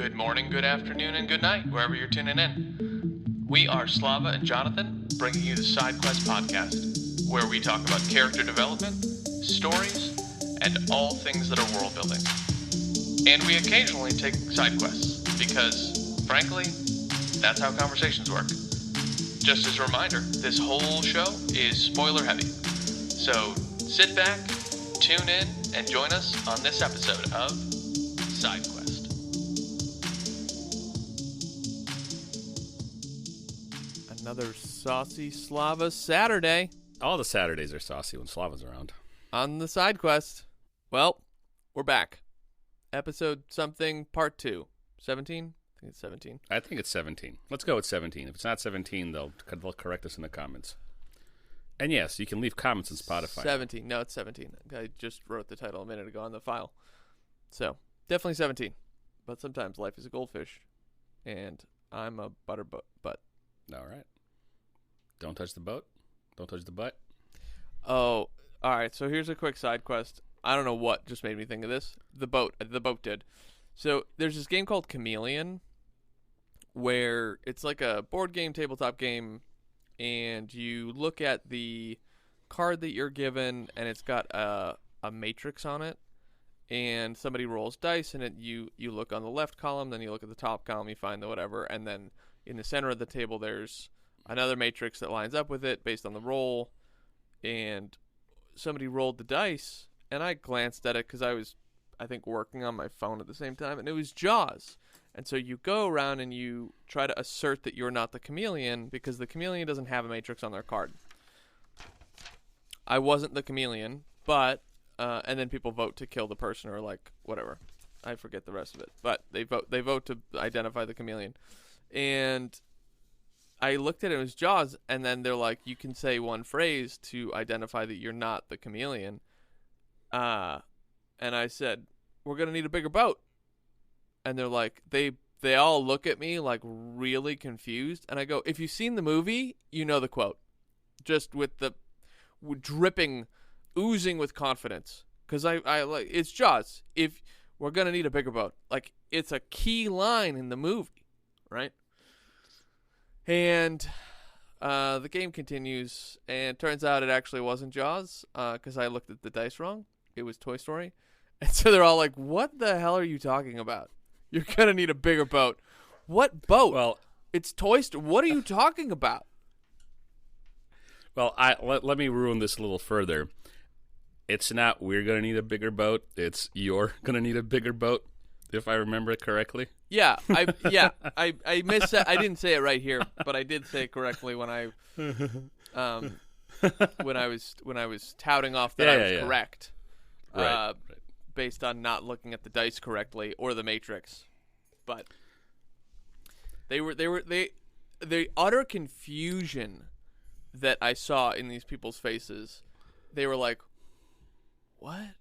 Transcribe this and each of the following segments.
Good morning, good afternoon, and good night, wherever you're tuning in. We are Slava and Jonathan, bringing you the Side Quest podcast, where we talk about character development, stories, and all things that are world building. And we occasionally take side quests, because, frankly, that's how conversations work. Just as a reminder, this whole show is spoiler heavy. So sit back, tune in, and join us on this episode of Side Quest. Another saucy Slava Saturday All the Saturdays are saucy when Slava's around. on the Side Quest. Well, we're back. Episode something, part 2. 17? I think it's 17. I think it's 17. Let's go with 17. If it's not 17, they'll correct us in the comments. And yes, you can leave comments on Spotify. 17. No, it's 17. I just wrote the title a minute ago on the file. So, definitely 17. But sometimes life is a goldfish. And I'm a butterbutt. All right. Don't touch the boat. Don't touch the butt. Oh, all right. So here's a quick side quest. I don't know what just made me think of this. The boat did. So there's this game called Chameleon, where it's like a board game, tabletop game, and you look at the card that you're given, and it's got a matrix on it, and somebody rolls dice, and you look on the left column, then you look at the top column, you find the whatever, and then in the center of the table there's another matrix that lines up with it based on the roll, and somebody rolled the dice, and I glanced at it because I was, I think, working on my phone at the same time, and it was Jaws. And so you go around and you try to assert that you're not the chameleon because the chameleon doesn't have a matrix on their card. I wasn't the chameleon, but and then people vote to kill the person or like whatever. I forget the rest of it, but they vote to identify the chameleon. And I looked at it, it was Jaws, and then they're like, you can say one phrase to identify that you're not the chameleon. And I said, we're going to need a bigger boat. And they're like, they all look at me like really confused. And I go, if you've seen the movie, you know the quote. Just with the dripping, oozing with confidence. Because I like, it's Jaws. If we're going to need a bigger boat. Like, it's a key line in the movie, right? And the game continues, and turns out it actually wasn't Jaws, because I looked at the dice wrong. It was Toy Story. And so they're all like, what the hell are you talking about? You're going to need a bigger boat. What boat? Well, it's Toy Story. What are you talking about? Well, let me ruin this a little further. It's not we're going to need a bigger boat. It's you're going to need a bigger boat, if I remember it correctly. Yeah, I missed that. I didn't say it right here, but I did say it correctly when I when I was touting off that I was correct. Right. Based on not looking at the dice correctly or the matrix. But the utter confusion that I saw in these people's faces. They were like, what?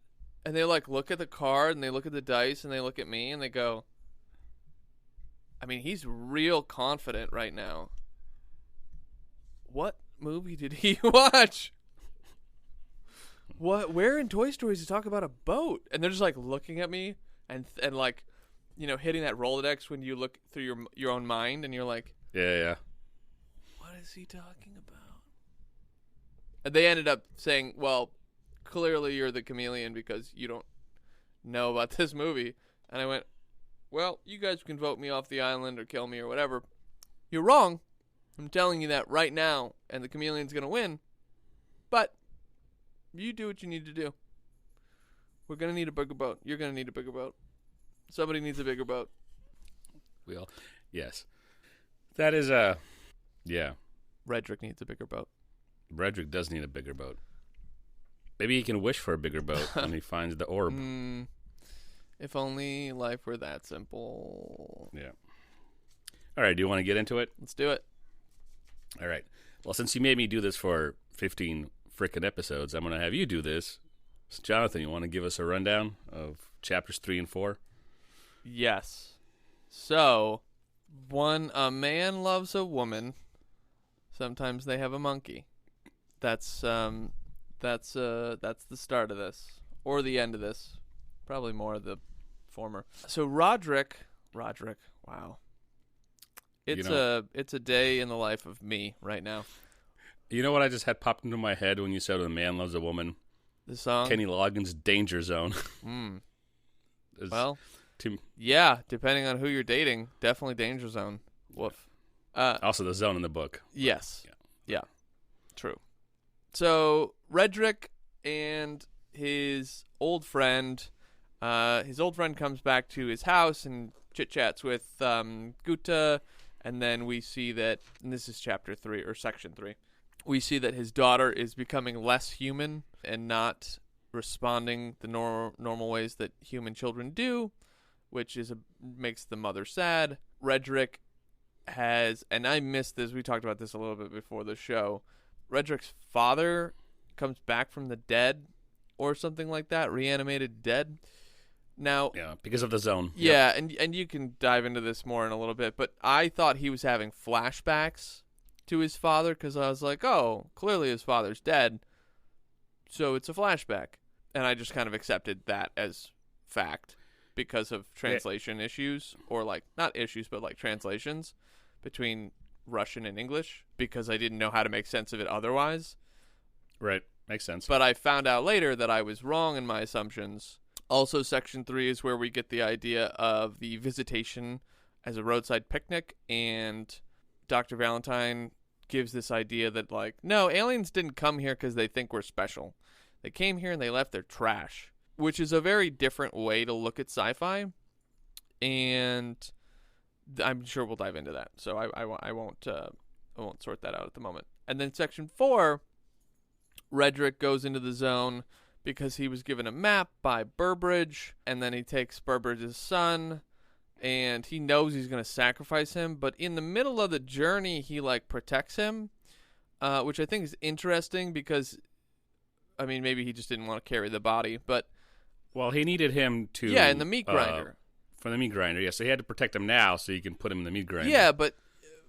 And they like look at the card and they look at the dice and they look at me and they go, I mean, he's real confident right now. What movie did he watch? What? Where in Toy Story does he talk about a boat? And they're just like looking at me and like, you know, hitting that Rolodex when you look through your own mind and you're like, Yeah. what is he talking about? And they ended up saying, well, clearly you're the chameleon because you don't know about this movie. And I went, well, you guys can vote me off the island or kill me or whatever. You're wrong. I'm telling you that right now, and the chameleon's going to win. But you do what you need to do. We're going to need a bigger boat. You're going to need a bigger boat. Somebody needs a bigger boat. Yes. That is yeah. Redrick needs a bigger boat. Redrick does need a bigger boat. Maybe he can wish for a bigger boat when he finds the orb. If only life were that simple. Yeah. All right, do you want to get into it? Let's do it. All right. Well, since you made me do this for 15 frickin' episodes, I'm going to have you do this. So, Jonathan, you want to give us a rundown of chapters 3 and 4? Yes. So, a man loves a woman. Sometimes they have a monkey. That's the start of this, or the end of this. Probably more of the former. So Roderick Roderick. Wow. It's a day in the life of me right now. You know what I just had popped into my head when you said "A Man Loves a Woman"? The song? Kenny Loggins' "Danger Zone." Well, yeah, depending on who you're dating, definitely Danger Zone. Woof. Also the zone in the book. Yes. Yeah. True. So, Redrick and his old friend comes back to his house and chit-chats with Guta, and then we see that, and this is chapter 3, or section 3, we see that his daughter is becoming less human and not responding the normal ways that human children do, which makes the mother sad. Redrick has, and I missed this, we talked about this a little bit before the show, Redrick's father comes back from the dead or something like that, reanimated dead. Now, yeah, because of the zone. Yeah, yep. and you can dive into this more in a little bit, but I thought he was having flashbacks to his father because I was like, oh, clearly his father's dead, so it's a flashback. And I just kind of accepted that as fact because of translation issues, or like, not issues, but like translations between Russian and English, because I didn't know how to make sense of it otherwise. Right, makes sense. But I found out later that I was wrong in my assumptions. Also, section 3 is where we get the idea of the visitation as a roadside picnic, and Dr. Valentine gives this idea that, like, no, aliens didn't come here because they think we're special. They came here and they left their trash, which is a very different way to look at sci-fi, and I'm sure we'll dive into that. So I won't sort that out at the moment. And then section 4, Redrick goes into the zone because he was given a map by Burbridge, and then he takes Burbridge's son, and he knows he's going to sacrifice him, but in the middle of the journey, he, like, protects him, which I think is interesting because, I mean, maybe he just didn't want to carry the body, but... Well, he needed him to... Yeah, in the meat grinder. For the meat grinder, yeah, so he had to protect him now so you can put him in the meat grinder. Yeah, but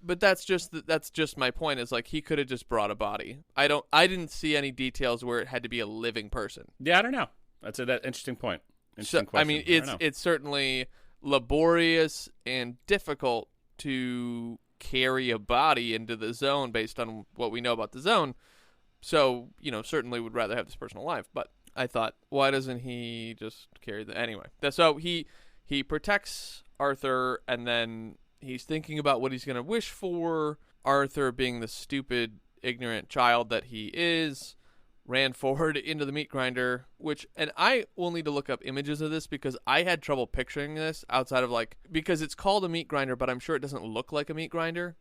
that's just my point, is like he could have just brought a body. I didn't see any details where it had to be a living person. Yeah, I don't know. That's an interesting point. Interesting question. I mean, it's certainly laborious and difficult to carry a body into the zone based on what we know about the zone. So, certainly would rather have this person alive. But I thought, why doesn't he just carry the... Anyway, so he protects Arthur, and then he's thinking about what he's going to wish for. Arthur, being the stupid, ignorant child that he is, ran forward into the meat grinder, and I will need to look up images of this because I had trouble picturing this outside of, like, because it's called a meat grinder, but I'm sure it doesn't look like a meat grinder.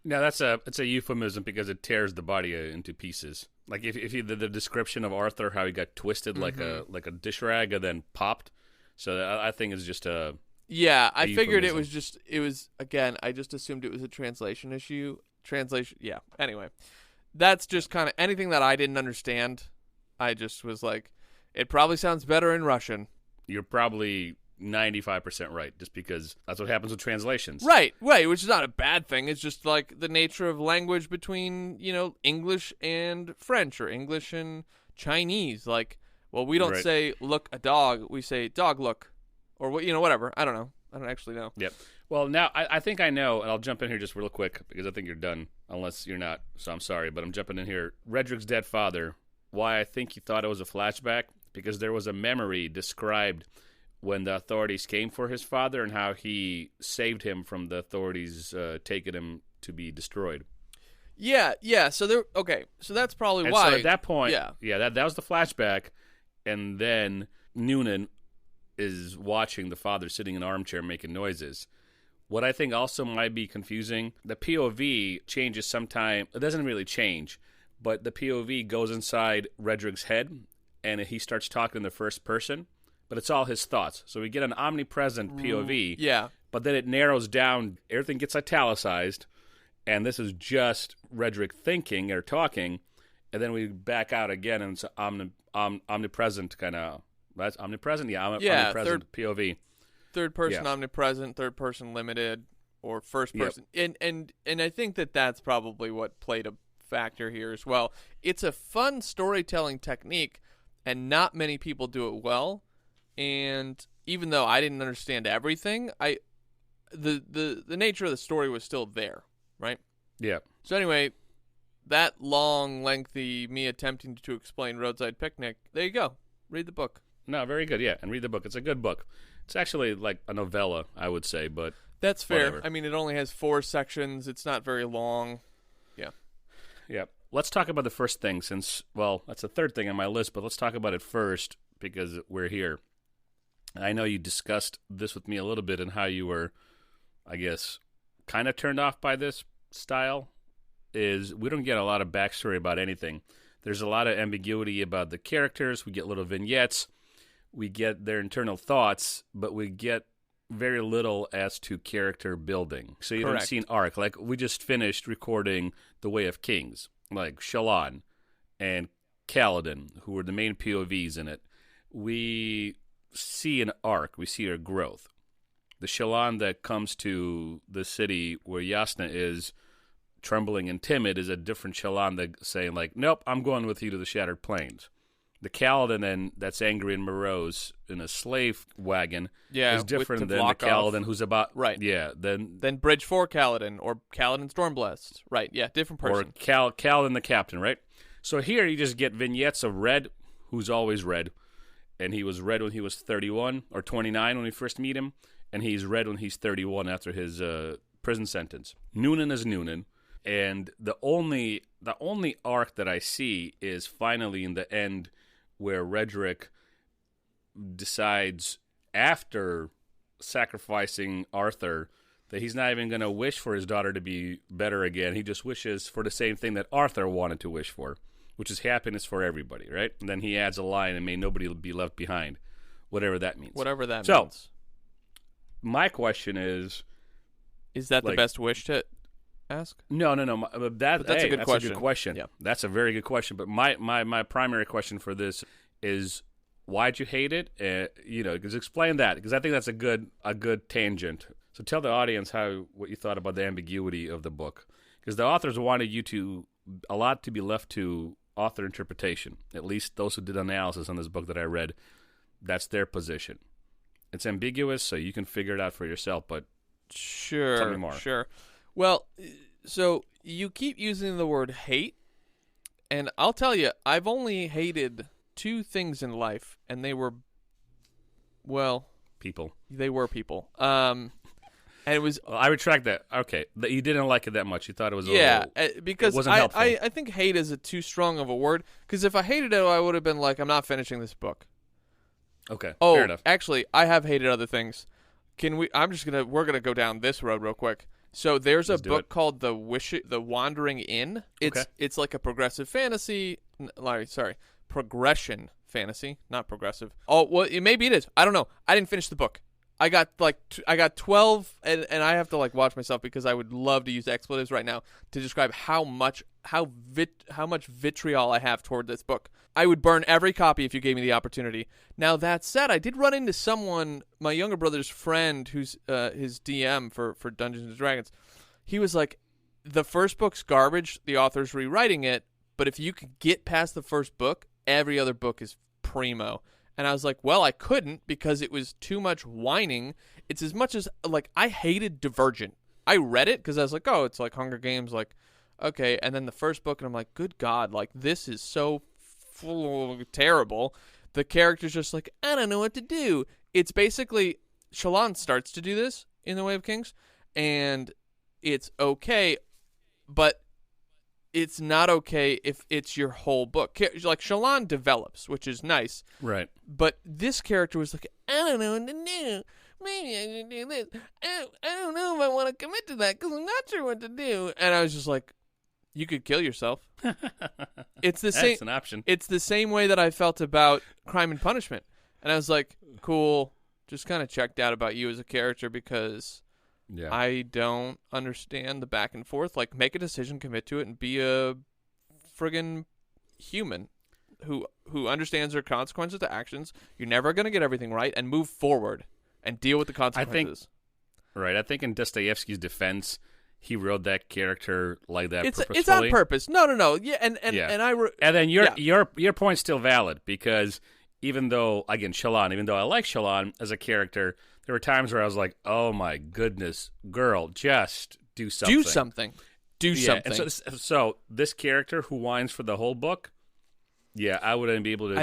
No, it's a euphemism because it tears the body into pieces. Like if you, the description of Arthur, how he got twisted like a dish rag and then popped. So I think it's just a... Yeah, I figured it was, again, I just assumed it was a translation issue. Yeah, anyway. That's just kind of anything that I didn't understand. I just was like, it probably sounds better in Russian. You're probably 95% right, just because that's what happens with translations. Right, which is not a bad thing. It's just like the nature of language between, English and French or English and Chinese. Like, well, we don't say look a dog, we say dog look, or whatever. I don't know. I don't actually know. Yep. Well, now I think I know, and I'll jump in here just real quick because I think you're done, unless you're not. So I'm sorry, but I'm jumping in here. Redrick's dead father. Why I think he thought it was a flashback, because there was a memory described when the authorities came for his father and how he saved him from the authorities taking him to be destroyed. Yeah. So so that's probably why. So at that point, that was the flashback, and then Noonan is watching the father sitting in an armchair making noises. What I think also might be confusing, the POV changes sometime. It doesn't really change, but the POV goes inside Redrick's head, and he starts talking in the first person, but it's all his thoughts. So we get an omnipresent POV, but then it narrows down. Everything gets italicized, and this is just Redrick thinking or talking, and then we back out again, and it's omnipresent kind of... That's omnipresent? Yeah, omnipresent POV. Third person omnipresent, third person limited, or first person. Yep. And I think that's probably what played a factor here as well. It's a fun storytelling technique, and not many people do it well. And even though I didn't understand everything, the nature of the story was still there, right? Yeah. So anyway, that long, lengthy me attempting to explain Roadside Picnic, there you go. Read the book. No, very good. Yeah, and read the book. It's a good book. It's actually like a novella, I would say, but that's fair. Whatever. I mean, it only has 4 sections. It's not very long. Yeah. Yeah. Let's talk about the first thing since, well, that's the third thing on my list, but let's talk about it first because we're here. I know you discussed this with me a little bit and how you were, I guess, kind of turned off by this style. Is we don't get a lot of backstory about anything. There's a lot of ambiguity about the characters. We get little vignettes. We get their internal thoughts, but we get very little as to character building. So you Correct. don't see an arc. Like, we just finished recording The Way of Kings. Like, Shallan and Kaladin, who were the main POVs in it. We see an arc. We see a growth. The Shallan that comes to the city where Yasna is, trembling and timid, is a different Shallan that saying, like, nope, I'm going with you to the Shattered Plains. The Kaladin then that's angry and morose in a slave wagon is different than the Kaladin who's about right. Yeah, then Bridge 4 Kaladin or Kaladin Stormblessed. Right, yeah, different person. Or Kaladin the captain, right? So here you just get vignettes of Red, who's always Red, and he was Red when he was 31 or 29 when we first meet him, and he's Red when he's 31 after his prison sentence. Noonan is Noonan, and the only arc that I see is finally in the end, where Redrick decides, after sacrificing Arthur, that he's not even going to wish for his daughter to be better again. He just wishes for the same thing that Arthur wanted to wish for, which is happiness for everybody, right? And then he adds a line, and may nobody be left behind, whatever that means. Whatever that so, means. My question is that the best wish to ask? No. That's a good question. A good question. Yeah. That's a very good question. But my primary question for this is, why'd you hate it? Because explain that, because I think that's a good tangent. So tell the audience what you thought about the ambiguity of the book, because the authors wanted you to a lot to be left to author interpretation. At least those who did analysis on this book that I read, that's their position. It's ambiguous, so you can figure it out for yourself. But tell me more. Sure. Well, so you keep using the word hate, and I'll tell you, I've only hated 2 things in life, and they were, well, people. They were people. And it was. Well, I retract that. Okay, you didn't like it that much. You thought it was because it wasn't helpful. I think hate is too strong of a word. Because if I hated it, I would have been like, I'm not finishing this book. Okay. Oh, fair enough. Actually, I have hated other things. We're gonna go down this road real quick. So there's a book called The Wandering Inn. It's like a progressive fantasy. Progression fantasy, not progressive. Oh, well, maybe it is. I don't know. I didn't finish the book. I got 12, and I have to watch myself because I would love to use expletives right now to describe how much vitriol I have toward this book. I would burn every copy if you gave me the opportunity. Now, that said, I did run into someone, my younger brother's friend, who's his DM for Dungeons and Dragons. He was like, the first book's garbage, the author's rewriting it, but if you could get past the first book, every other book is primo. And I was like, well, I couldn't because it was too much whining. It's as much as, I hated Divergent. I read it because I was like, oh, it's like Hunger Games, okay. And then the first book, and I'm like, good God, this is so terrible. The character's just like, I don't know what to do. It's basically, Shallan starts to do this in The Way of Kings, and it's okay, but it's not okay if it's your whole book. Shallan develops, which is nice. Right. But this character was like, I don't know what to do. Maybe I should do this. I don't know if I want to commit to that because I'm not sure what to do. And I was just like, you could kill yourself. It's the same. That's an option. It's the same way that I felt about Crime and Punishment. And I was like, cool. Just kind of checked out about you as a character because I don't understand the back and forth. Make a decision, commit to it, and be a friggin' human who understands their consequences to actions. You're never going to get everything right, and move forward and deal with the consequences. I think in Dostoevsky's defense, he wrote that character like that purposefully. It's on purpose. No. Yeah, and then your point's still valid because even though, again, Shallan, even though I like Shallan as a character, there were times where I was like, oh my goodness, girl, just do something. Do something. Do something. And so this character who whines for the whole book, yeah, I wouldn't be able to.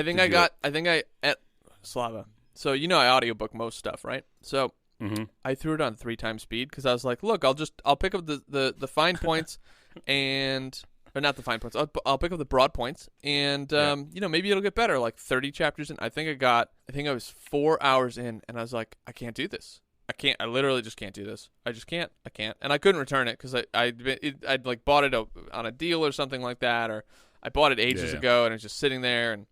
At Slava. So I audiobook most stuff, right? So I threw it on 3 times speed because I was like, look, I'll pick up the fine points or not the fine points. I'll pick up the broad points, and maybe it'll get better. Like 30 chapters in, I think I was 4 hours in, and I was like, I can't do this. I literally just can't do this. I just can't. I can't. And I couldn't return it because I'd like bought it on a deal or something like that, or I bought it ages ago, and it's just sitting there, and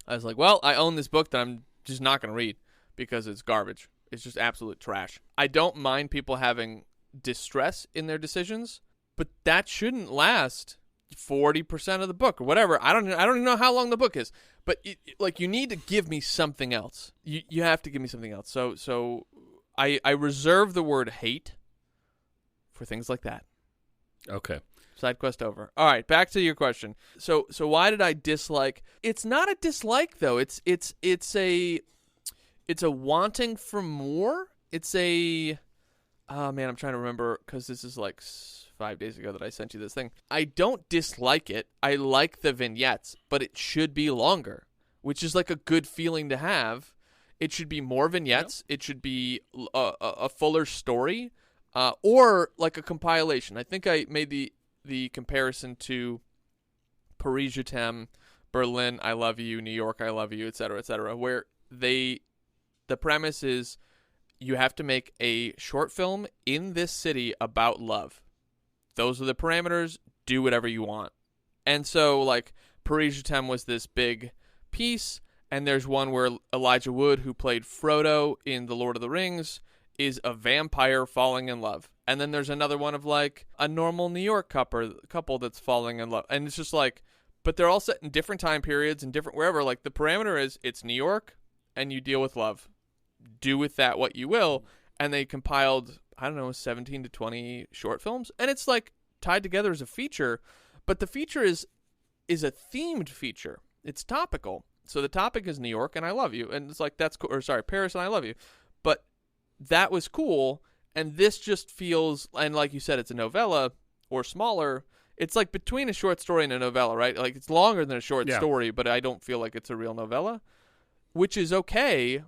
I was like, well, I own this book that I'm just not going to read because it's garbage. It's just absolute trash. I don't mind people having distress in their decisions, but that shouldn't last 40% of the book or whatever. I don't even know how long the book is, but you need to give me something else. You have to give me something else. So I reserve the word hate for things like that. Okay. Side quest over. All right, back to your question. So why did I dislike? It's not a dislike though. It's a wanting for more. It's a oh man, I'm trying to remember because this is like 5 days ago that I sent you this thing. I don't dislike it. I like the vignettes, but it should be longer, which is like a good feeling to have. It should be more vignettes. Yep. It should be a fuller story, or like a compilation. I think I made the comparison to Paris Je t'aime, Berlin I love you, New York I love you, etc., where the premise is you have to make a short film in this city about love. Those are the parameters. Do whatever you want. And so like Paris Je t'aime was this big piece, and there's one where Elijah Wood, who played Frodo in The Lord of the Rings, is a vampire falling in love. And then there's another one of like a normal New York couple that's falling in love. And it's just like, but they're all set in different time periods and different wherever. Like the parameter is it's New York and you deal with love. Do with that what you will. And they compiled, 17 to 20 short films. And it's like tied together as a feature. But the feature is a themed feature. It's topical. So the topic is New York and I love you. And it's like, that's cool. Or sorry, Paris and I love you. But that was cool. And this just feels, and like you said, it's a novella or smaller. It's like between a short story and a novella, right? Like it's longer than a short story, but I don't feel like it's a real novella, which is okay.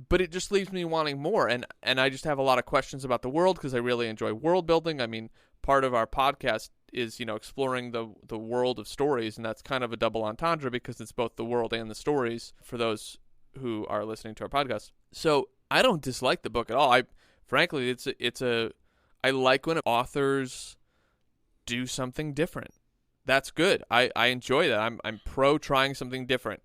But it just leaves me wanting more. And I just have a lot of questions about the world because I really enjoy world building. I mean, part of our podcast is, exploring the world of stories. And that's kind of a double entendre because it's both the world and the stories for those who are listening to our podcast. So I don't dislike the book at all. Frankly, I like when authors do something different. That's good. I enjoy that. I'm pro trying something different.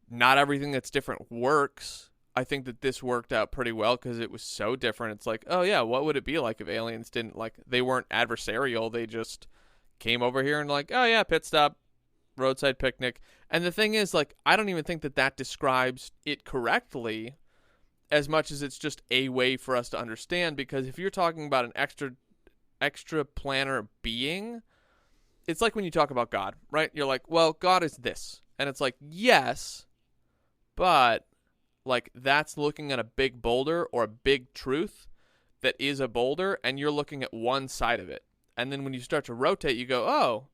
Not everything that's different works. I think that this worked out pretty well because it was so different. It's like, oh yeah, what would it be like if aliens they weren't adversarial. They just came over here and like, oh yeah, pit stop, roadside picnic. And the thing is, like, I don't even think that describes it correctly as much as it's just a way for us to understand, because if you're talking about an extra planar being, it's like when you talk about God, right? You're like, well, God is this. And it's like, yes, but like that's looking at a big boulder or a big truth that is a boulder, and you're looking at one side of it. And then when you start to rotate, you go, oh,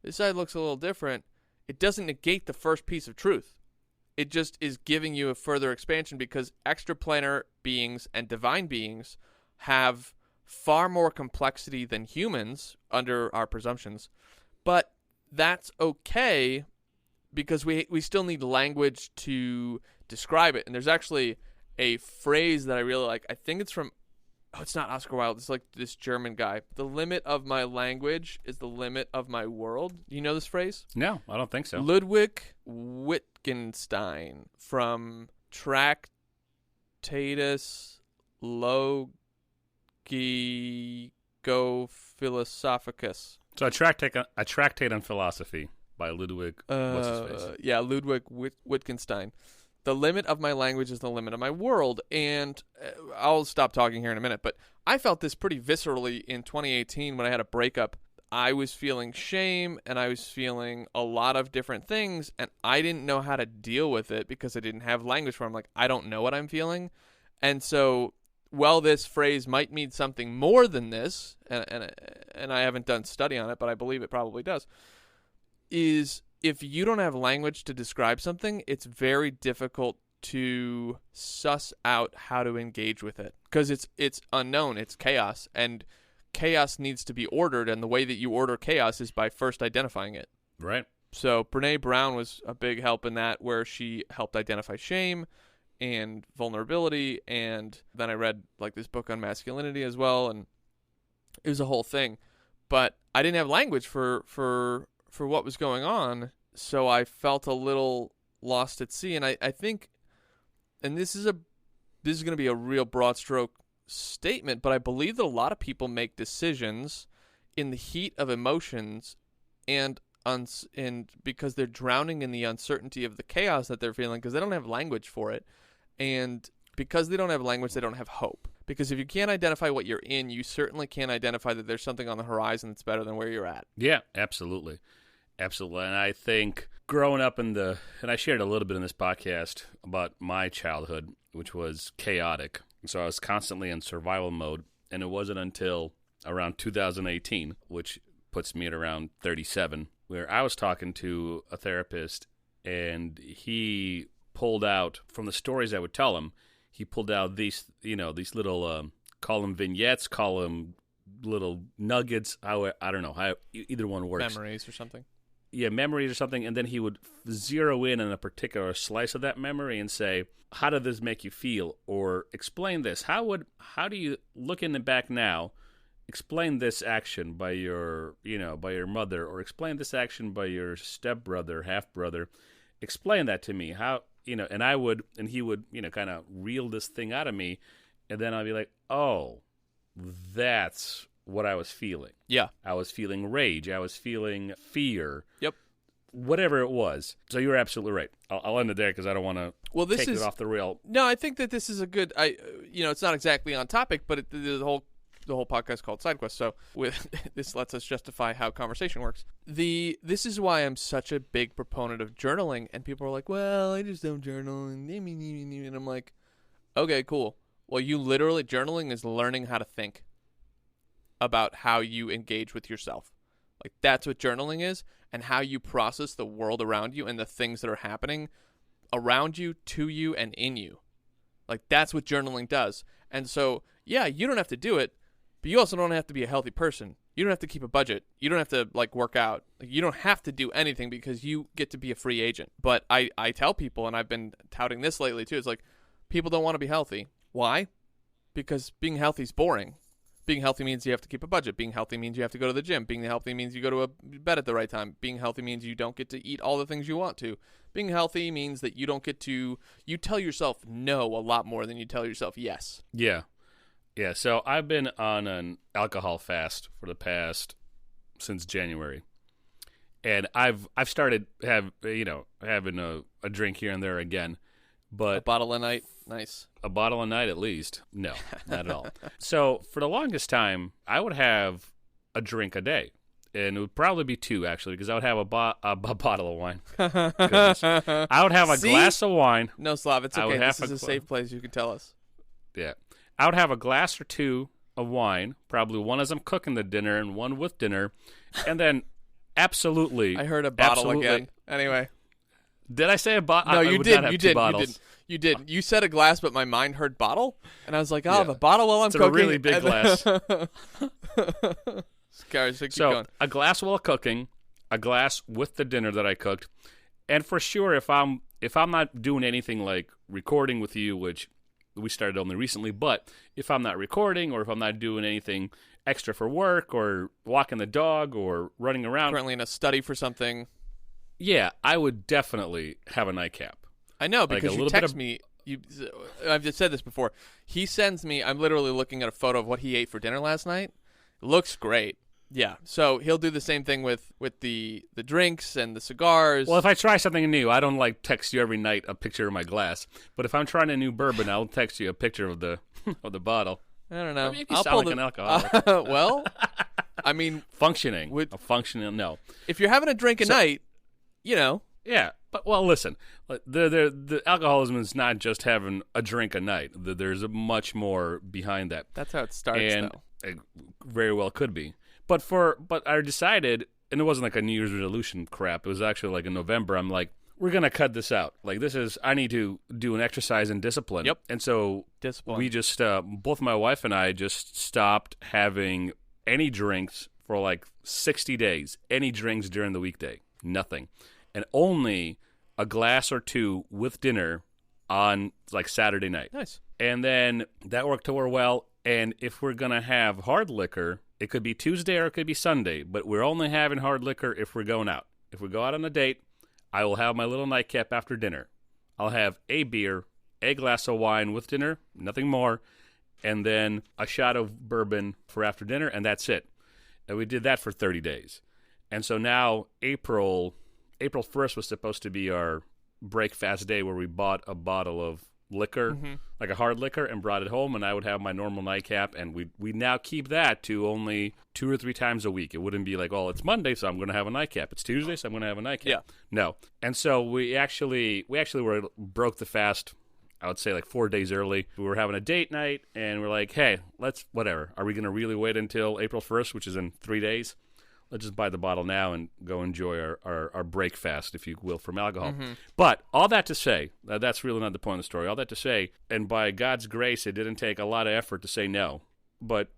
this side looks a little different. It doesn't negate the first piece of truth. It just is giving you a further expansion because extraplanar beings and divine beings have far more complexity than humans under our presumptions. But that's okay because we still need language to describe it. And there's actually a phrase that I really like. I think it's from, it's not Oscar Wilde. It's like this German guy. The limit of my language is the limit of my world. You know this phrase? No, I don't think so. Ludwig Wittgenstein from Tractatus Logico-Philosophicus. So a tractate on philosophy by Ludwig. What's his face? Yeah, Ludwig Wittgenstein. The limit of my language is the limit of my world. And I'll stop talking here in a minute, but I felt this pretty viscerally in 2018 when I had a breakup. I was feeling shame and I was feeling a lot of different things, and I didn't know how to deal with it because I didn't have language for it. I'm like, I don't know what I'm feeling. And so, while this phrase might mean something more than this, and I haven't done study on it, but I believe it probably does, is if you don't have language to describe something, it's very difficult to suss out how to engage with it because it's unknown, it's chaos, and chaos needs to be ordered, and the way that you order chaos is by first identifying it. Right. So Brene Brown was a big help in that, where she helped identify shame and vulnerability, and then I read like this book on masculinity as well, and it was a whole thing. But I didn't have language for what was going on, so I felt a little lost at sea. And I think, and this is going to be a real broad stroke statement, but I believe that a lot of people make decisions in the heat of emotions and because they're drowning in the uncertainty of the chaos that they're feeling because they don't have language for it. And because they don't have language, they don't have hope. Because if you can't identify what you're in, you certainly can't identify that there's something on the horizon that's better than where you're at. Yeah, absolutely. Absolutely. And I think growing up and I shared a little bit in this podcast about my childhood, which was chaotic. So I was constantly in survival mode. And it wasn't until around 2018, which puts me at around 37, where I was talking to a therapist, and he pulled out from the stories I would tell him. He pulled out these little, call them vignettes, call them little nuggets. I don't know how either one works. Memories or something. Yeah, memories or something. And then he would zero in on a particular slice of that memory and say, how did this make you feel? Or explain this. How do you, looking back now, explain this action by your mother, or explain this action by your stepbrother, half-brother. Explain that to me. How, and he would, kind of reel this thing out of me, and then I'd be like, oh, that's what I was feeling. Yeah. I was feeling rage. I was feeling fear. Yep. Whatever it was. So you're absolutely right. I'll end it there because I don't want to take it off the rail. No, I think that this is a good, it's not exactly on topic, but the whole podcast called Side Quest, so this lets us justify how conversation works. This is why I'm such a big proponent of journaling, and people are like, well, I just don't journal, and I'm like, okay, cool. Well, journaling is learning how to think about how you engage with yourself. Like, that's what journaling is, and how you process the world around you and the things that are happening around you, to you, and in you. Like, that's what journaling does. And so, yeah, you don't have to do it, but you also don't have to be a healthy person. You don't have to keep a budget. You don't have to, work out. You don't have to do anything because you get to be a free agent. But I tell people, and I've been touting this lately too, it's like, people don't want to be healthy. Why? Because being healthy is boring. Being healthy means you have to keep a budget. Being healthy means you have to go to the gym. Being healthy means you go to a bed at the right time. Being healthy means you don't get to eat all the things you want to. Being healthy means that you don't get to, you tell yourself no a lot more than you tell yourself yes. Yeah. Yeah, so I've been on an alcohol fast since January. And I've started having a drink here and there again. But a bottle a night, nice. A bottle a night at least? No, not at all. So for the longest time, I would have a drink a day. And it would probably be two, actually, because I would have a bottle of wine. I would have a glass of wine. No, Slav, it's okay. This is a safe place. You can tell us. Yeah. I would have a glass or two of wine, probably one as I'm cooking the dinner and one with dinner. And then absolutely. I heard a bottle again. Anyway. Did I say a bottle? No, you did. You did. You said a glass, but my mind heard bottle. And I was like, I'll have a bottle while I'm cooking. It's a really big glass. Keep going. A glass while cooking, a glass with the dinner that I cooked. And for sure, if I'm not doing anything like recording with you, which we started only recently, but if I'm not recording or if I'm not doing anything extra for work or walking the dog or running around. Currently in a study for something. Yeah, I would definitely have a nightcap. I know, because you text me. I've just said this before. He sends me, I'm literally looking at a photo of what he ate for dinner last night. It looks great. Yeah, so he'll do the same thing with the drinks and the cigars. Well, if I try something new, I don't text you every night a picture of my glass. But if I'm trying a new bourbon, I'll text you a picture of the bottle. I don't know. I mean, I'll pull like an alcoholic. Well, I mean, functioning. With- A functioning, no. if you're having a drink a night, you know. Yeah, but well, listen, the alcoholism is not just having a drink a night. There's much more behind that. That's how it starts, And though. it very well could be. But I decided, and it wasn't like a New Year's resolution crap. It was actually like in November. I'm like, we're gonna cut this out. Like I need to do an exercise and discipline. Yep. And so Discipline. we just both my wife and I just stopped having any drinks for like 60 days. Any drinks during the weekday, nothing, and only a glass or two with dinner on like Saturday night. Nice. And then that worked over well. And if we're going to have hard liquor, it could be Tuesday or it could be Sunday, but we're only having hard liquor if we're going out. If we go out on a date, I will have my little nightcap after dinner. I'll have a beer, a glass of wine with dinner, nothing more, and then a shot of bourbon for after dinner, and that's it. And we did that for 30 days. And so now April 1st was supposed to be our break fast day where we bought a bottle of liquor, like a hard liquor, and brought it home, and I would have my normal nightcap, and we now keep that to only 2 or 3 times a week. It wouldn't be like, oh, it's Monday, so I'm going to have a nightcap. It's Tuesday, so I'm going to have a nightcap. Yeah. No. And so we actually broke the fast, I would say like 4 days early. We were having a date night, and we're like, hey, let's, whatever. Are we going to really wait until April 1st, which is in 3 days? Let's just buy the bottle now and go enjoy our break fast, if you will, from alcohol. But all that to say, that's really not the point of the story. All that to say, and by God's grace, it didn't take a lot of effort to say no. But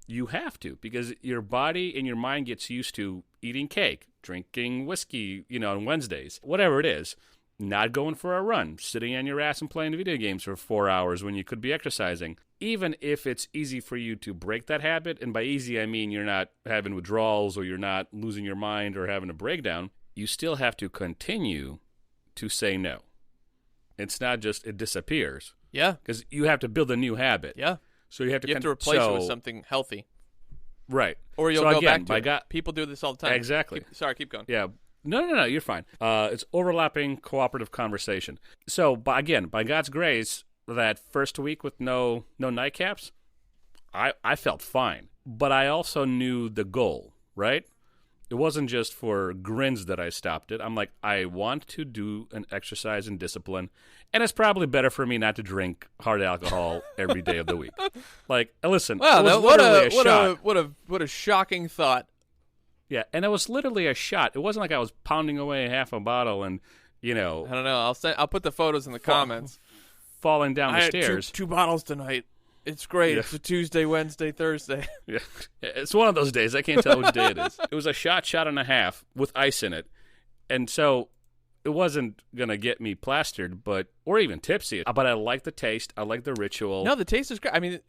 you have to, because your body and your mind gets used to eating cake, drinking whiskey, on Wednesdays, whatever it is. Not going for a run, sitting on your ass and playing video games for 4 hours when you could be exercising. Even if it's easy for you to break that habit, and by easy I mean you're not having withdrawals or you're not losing your mind or having a breakdown, you still have to continue to say no. It's not just it disappears. Yeah. Because you have to build a new habit. Yeah. So you have to replace it with something healthy. Right. Or you'll go back to it. People do this all the time. Exactly. Keep going. Yeah. No, you're fine. It's overlapping cooperative conversation. So, by God's grace, that first week with no nightcaps, I felt fine. But I also knew the goal, right? It wasn't just for grins that I stopped it. I'm like, I want to do an exercise and discipline, and it's probably better for me not to drink hard alcohol every day of the week. Like, listen, wow, it was literally a shot. What a shocking thought. Yeah, and it was literally a shot. It wasn't like I was pounding away half a bottle and, I don't know. I'll put the photos in the comments. Falling down the I stairs. had two bottles tonight. It's great. Yeah. It's a Tuesday, Wednesday, Thursday. Yeah, it's one of those days. I can't tell which day it is. It was a shot and a half with ice in it, and so it wasn't gonna get me plastered, or even tipsy. But I like the taste. I like the ritual. No, the taste is great. I mean,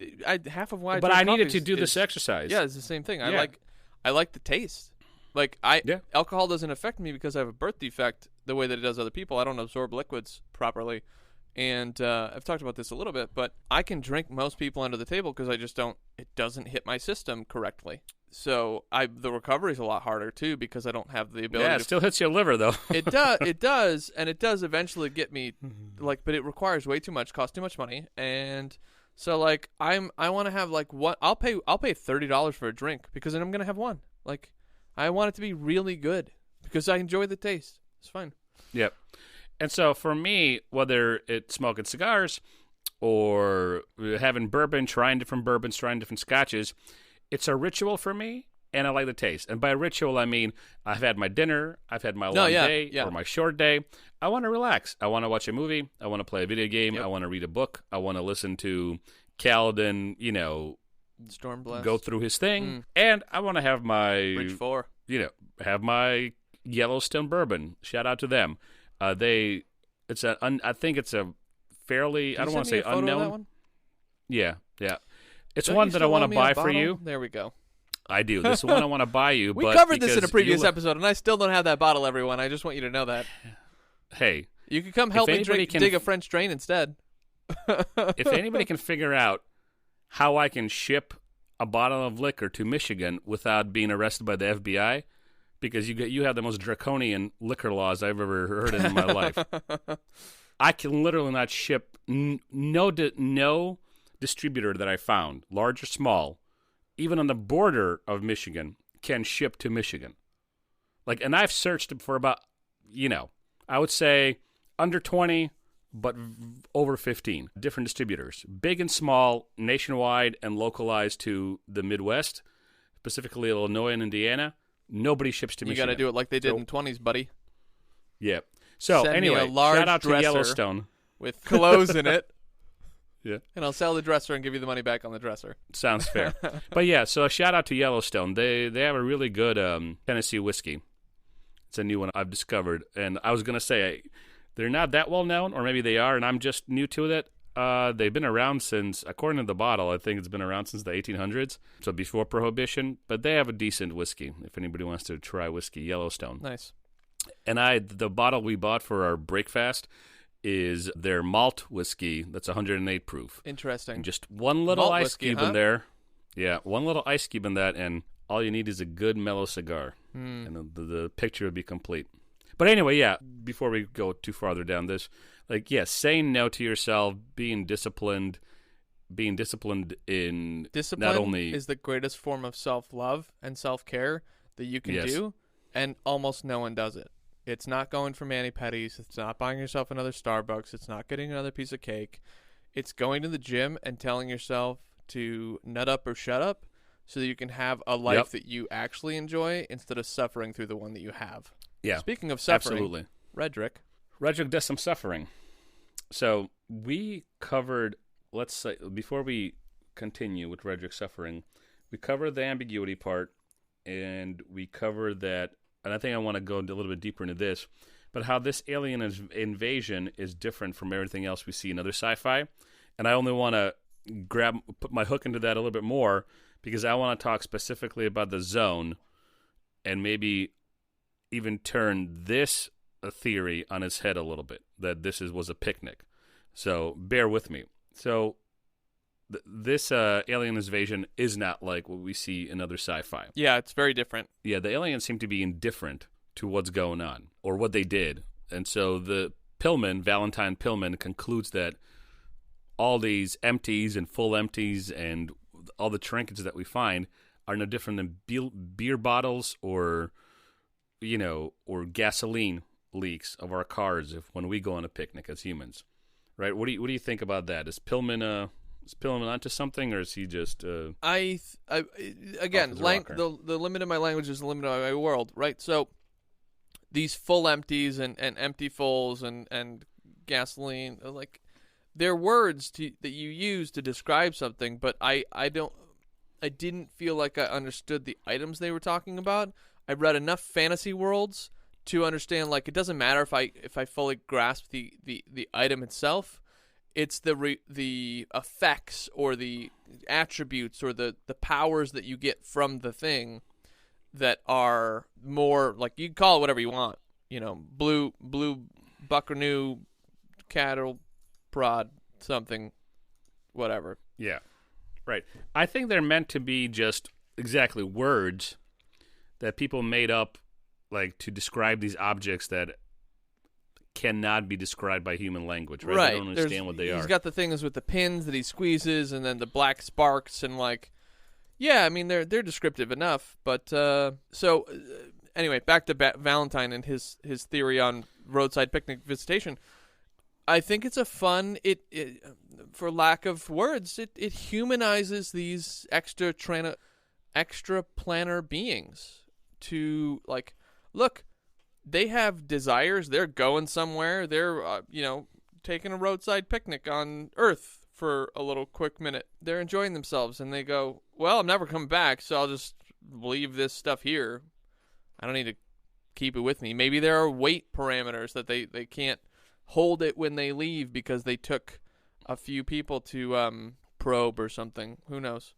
half of why. But I needed to do this exercise. Yeah, it's the same thing. Yeah. I like the taste. Like alcohol doesn't affect me because I have a birth defect the way that it does other people. I don't absorb liquids properly, and I've talked about this a little bit. But I can drink most people under the table because I just don't. It doesn't hit my system correctly. So the recovery is a lot harder too because I don't have the ability. Yeah, it still hits your liver though. It does, and it does eventually get me. But it requires way too much, costs too much money, and so like I want to have like what I'll pay $30 for a drink because then I'm gonna have one. Like I want it to be really good because I enjoy the taste. It's fine. Yep. And so for me, whether it's smoking cigars or having bourbon, trying different bourbons, trying different scotches, it's a ritual for me, and I like the taste. And by ritual, I mean I've had my dinner, I've had my long day or my short day. I want to relax. I want to watch a movie. I want to play a video game. Yep. I want to read a book. I want to listen to Kaladin, Stormblast, go through his thing. And I want to have my Bridge 4. Have my Yellowstone bourbon. Shout out to them. I think it's a fairly, I don't want to say unknown. That one? Yeah. It's Don't one you that I still want owe to me a buy for bottle? you. There we go. I do. This is one I want to buy you. We but covered this in a because previous episode, and I still don't have that bottle, everyone. I just want you to know that. Hey. You can come help me dig a French drain instead. If anybody can figure out how I can ship a bottle of liquor to Michigan without being arrested by the FBI, because you have the most draconian liquor laws I've ever heard in my life. I can literally not ship no distributor that I found, large or small, even on the border of Michigan, can ship to Michigan. Like, and I've searched for about, I would say under 20, but over 15 different distributors, big and small, nationwide and localized to the Midwest, specifically Illinois and Indiana. Nobody ships to Michigan. You got to do it like they did in the 20s, buddy. Yeah. So Send anyway, me a large shout out to dresser Yellowstone. With clothes in it. Yeah. And I'll sell the dresser and give you the money back on the dresser. Sounds fair. But yeah, so a shout out to Yellowstone. They have a really good Tennessee whiskey. It's a new one I've discovered. And I was going to say, they're not that well known, or maybe they are, and I'm just new to it. They've been around since, according to the bottle, I think it's been around since the 1800s, so before Prohibition. But they have a decent whiskey, if anybody wants to try whiskey, Yellowstone. Nice. And the bottle we bought for our breakfast is their malt whiskey that's 108 proof. Interesting. And just one little malt ice whiskey, cube in there. Yeah, one little ice cube in that, and all you need is a good mellow cigar. And the picture would be complete. But anyway, yeah, before we go too farther down this, saying no to yourself, being disciplined in Discipline not only is the greatest form of self-love and self-care that you can do, and almost no one does it. It's not going for mani-pedis. It's not buying yourself another Starbucks. It's not getting another piece of cake. It's going to the gym and telling yourself to nut up or shut up so that you can have a life that you actually enjoy instead of suffering through the one that you have. Yeah. Speaking of suffering, absolutely. Redrick does some suffering. So we covered, let's say, before we continue with Redrick's suffering, we covered the ambiguity part, and we covered that. And I think I want to go a little bit deeper into this, but how this alien invasion is different from everything else we see in other sci-fi. And I only want to put my hook into that a little bit more because I want to talk specifically about the zone and maybe even turn this theory on its head a little bit, that this was a picnic. So bear with me. So this alien invasion is not like what we see in other sci-fi. Yeah, it's very different. Yeah, the aliens seem to be indifferent to what's going on or what they did. And so the Valentine Pillman, concludes that all these empties and full empties and all the trinkets that we find are no different than beer bottles or gasoline leaks of our cars when we go on a picnic as humans. Right? What do you think about that? Is Pillman onto something, or is he just? Again, the limit of my language is the limit of my world, right? So these full empties and empty fulls and gasoline, like they're words that you use to describe something, but I didn't feel like I understood the items they were talking about. I read enough fantasy worlds to understand, like, it doesn't matter if I fully grasp the item itself. It's the effects or the attributes or the powers that you get from the thing that are more, like, you can call it whatever you want. Blue buckaroo, cattle prod, something, whatever. Yeah, right. I think they're meant to be just exactly words that people made up, like, to describe these objects that cannot be described by human language, right? They don't understand what they are. He's got the things with the pins that he squeezes, and then the black sparks, and yeah, I mean they're descriptive enough. But anyway, back to Valentine and his theory on Roadside Picnic visitation. I think it's a fun. It for lack of words, it humanizes these extraplanar beings to, like, look. They have desires. They're going somewhere. They're, taking a roadside picnic on Earth for a little quick minute. They're enjoying themselves, and they go, well, I'm never coming back, so I'll just leave this stuff here. I don't need to keep it with me. Maybe there are weight parameters that they can't hold it when they leave because they took a few people to probe or something. Who knows?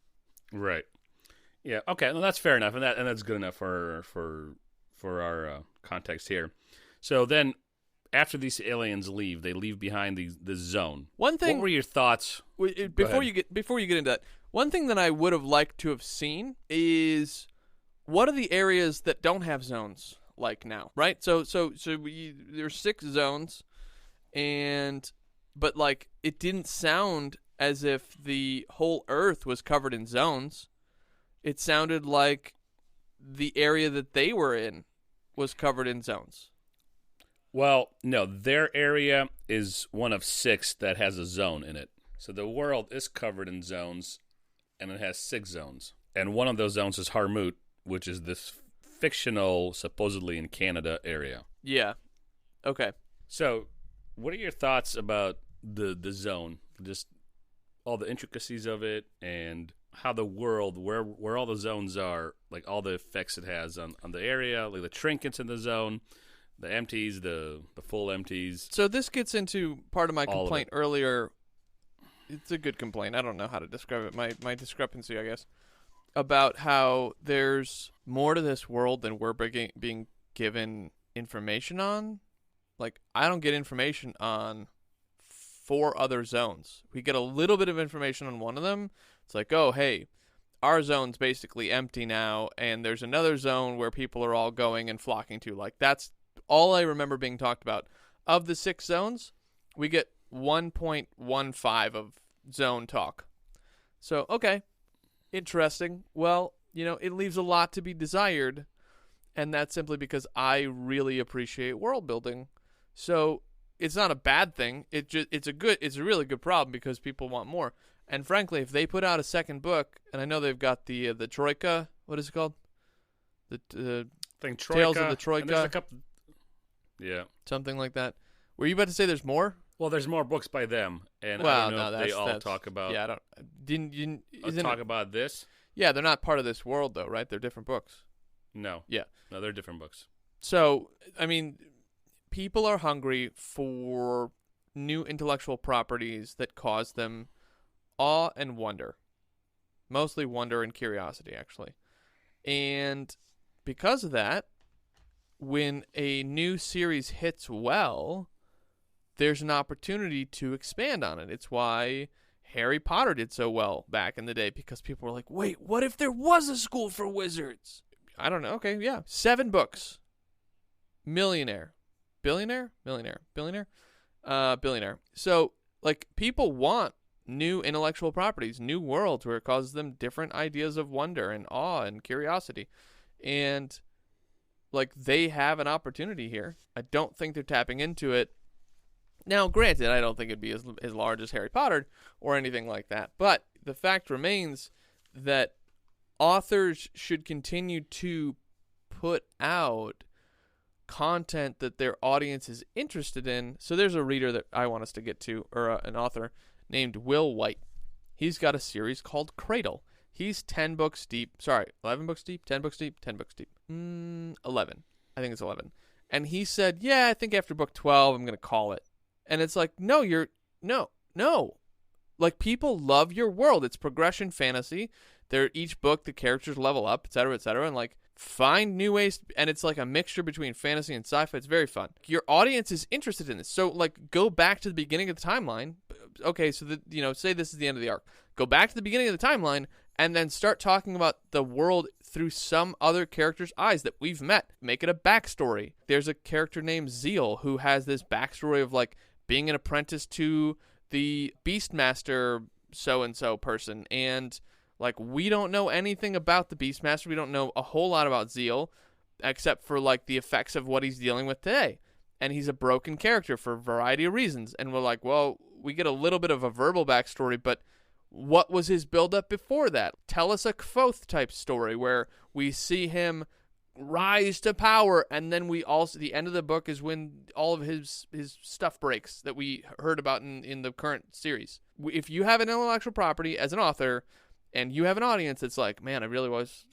Right. Yeah. Okay. Well, that's fair enough, and that's good enough for our context here. So then, after these aliens leave, they leave behind the zone. One thing. What were your thoughts? Before you get into that, one thing that I would have liked to have seen is what are the areas that don't have zones like now, right? So there's 6 zones, but like it didn't sound as if the whole Earth was covered in zones. It sounded like the area that they were in was covered in zones. Well, no, their area is one of 6 that has a zone in it. So the world is covered in zones, and it has 6 zones. And one of those zones is Harmut, which is this fictional, supposedly in Canada area. Yeah. Okay. So, what are your thoughts about the zone? Just all the intricacies of it and how the world, where all the zones are, like all the effects it has on the area, like the trinkets in the zone, the empties, the full empties. So this gets into part of my complaint earlier. It's a good complaint. I don't know how to describe it. My discrepancy, I guess, about how there's more to this world than we're being given information on. Like, I don't get information on 4 other zones. We get a little bit of information on one of them. It's like, oh, hey, our zone's basically empty now, and there's another zone where people are all going and flocking to. Like, that's all I remember being talked about. Of the 6 zones, we get 1.15 of zone talk. So, okay, interesting. Well, it leaves a lot to be desired, and that's simply because I really appreciate world building. So it's not a bad thing. It's a really good problem because people want more. And frankly, if they put out a second book, and I know they've got the Troika, what is it called? The thing Troika, Tales of the Troika. And there's a couple, yeah, something like that. Were you about to say there's more? Well, there's more books by them, and well, I don't know if they all talk about. Yeah, I don't. Didn't talk about this? Yeah, they're not part of this world though, right? They're different books. No. Yeah. No, they're different books. So, I mean, people are hungry for new intellectual properties that cause them awe and wonder. Mostly wonder and curiosity, actually. And because of that, when a new series hits well, there's an opportunity to expand on it. It's why Harry Potter did so well back in the day, because people were like, wait, what if there was a school for wizards? I don't know. Okay, yeah. 7 books. Millionaire. Billionaire? Millionaire. Billionaire? Billionaire. So, like, people want new intellectual properties, new worlds where it causes them different ideas of wonder and awe and curiosity. And, like, they have an opportunity here. I don't think they're tapping into it. Now, granted, I don't think it'd be as large as Harry Potter or anything like that. But the fact remains that authors should continue to put out content that their audience is interested in. So there's a reader that I want us to get to, or an author named Will White. He's got a series called Cradle. He's 10 books deep. Sorry, 11 books deep? 10 books deep? 10 books deep. 11. I think it's 11. And he said, yeah, I think after book 12, I'm going to call it. And it's like, no. Like, people love your world. It's progression fantasy. Each book, the characters level up, etc., and, like, find new ways. And it's like a mixture between fantasy and sci-fi. It's very fun. Your audience is interested in this. So, like, go back to the beginning of the timeline. Okay, so, say this is the end of the arc. Go back to the beginning of the timeline and then start talking about the world through some other character's eyes that we've met. Make it a backstory. There's a character named Zeal who has this backstory of, like, being an apprentice to the Beastmaster so-and-so person. And, like, we don't know anything about the Beastmaster. We don't know a whole lot about Zeal, except for, like, the effects of what he's dealing with today. And he's a broken character for a variety of reasons. And we're like, well, we get a little bit of a verbal backstory, but what was his build-up before that? Tell us a Kvothe type story where we see him rise to power, and then we also, the end of the book is when all of his stuff breaks that we heard about in the current series. If you have an intellectual property as an author and you have an audience that's like, man, I really wish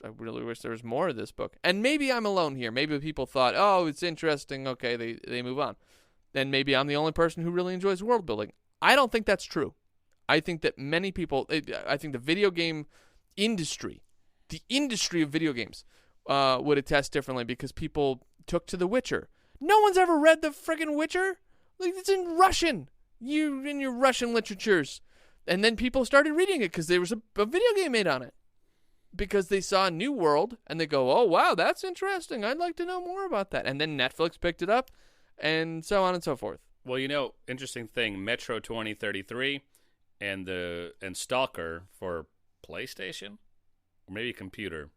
there was more of this book. And maybe I'm alone here. Maybe people thought, oh, it's interesting. Okay, they move on. Then maybe I'm the only person who really enjoys world building. I don't think that's true. I think that many people, I think the video game industry, the industry of video games, would attest differently, because people took to The Witcher. No one's ever read the friggin' Witcher. Like, it's in Russian. You in your Russian literatures. And then people started reading it because there was a video game made on it. Because they saw a new world, and they go, oh, wow, that's interesting. I'd like to know more about that. And then Netflix picked it up, and so on and so forth. Well, interesting thing, Metro 2033 and Stalker for PlayStation, or maybe computer,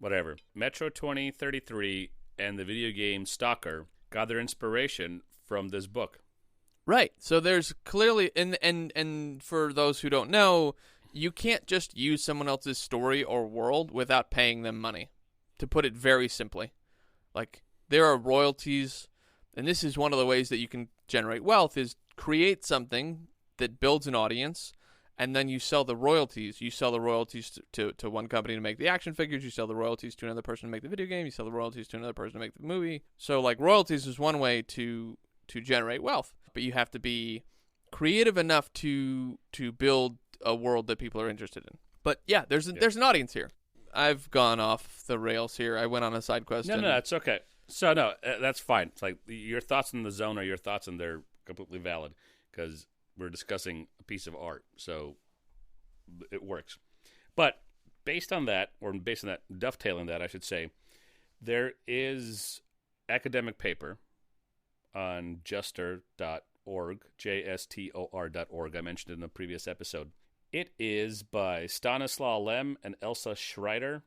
whatever. Metro 2033 and the video game Stalker got their inspiration from this book. Right. So there's clearly, and for those who don't know, you can't just use someone else's story or world without paying them money, to put it very simply. Like, there are royalties, and this is one of the ways that you can generate wealth, is create something that builds an audience, and then you sell the royalties. You sell the royalties to one company to make the action figures. You sell the royalties to another person to make the video game. You sell the royalties to another person to make the movie. So, like, royalties is one way to generate wealth. But you have to be creative enough to build a world that people are interested in. But, yeah, there's an audience here. I've gone off the rails here. I went on a side quest. No, it's okay. So, no, that's fine. It's like your thoughts on the zone are your thoughts, and they're completely valid because we're discussing a piece of art, so it works. But based on that, dovetailing that, I should say, there is academic paper on justor.org, JSTOR.org. I mentioned it in the previous episode. It is by Stanislaw Lem and Elsa Schreider.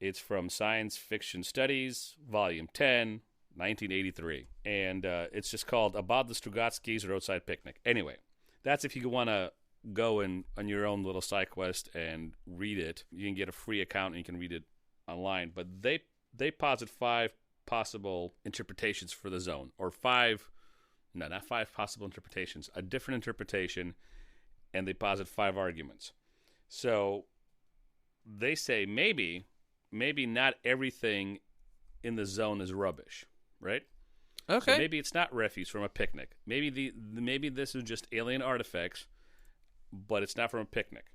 It's from Science Fiction Studies, Volume 10, 1983. And it's just called About the Strugatskys' Roadside Picnic. Anyway, that's if you want to go on your own little side quest and read it. You can get a free account and you can read it online. But they posit 5 possible interpretations for the zone. Or not 5 possible interpretations. A different interpretation, and they posit 5 arguments. So they say maybe not everything in the zone is rubbish, right? Okay. So maybe it's not refuse from a picnic. Maybe this is just alien artifacts, but it's not from a picnic.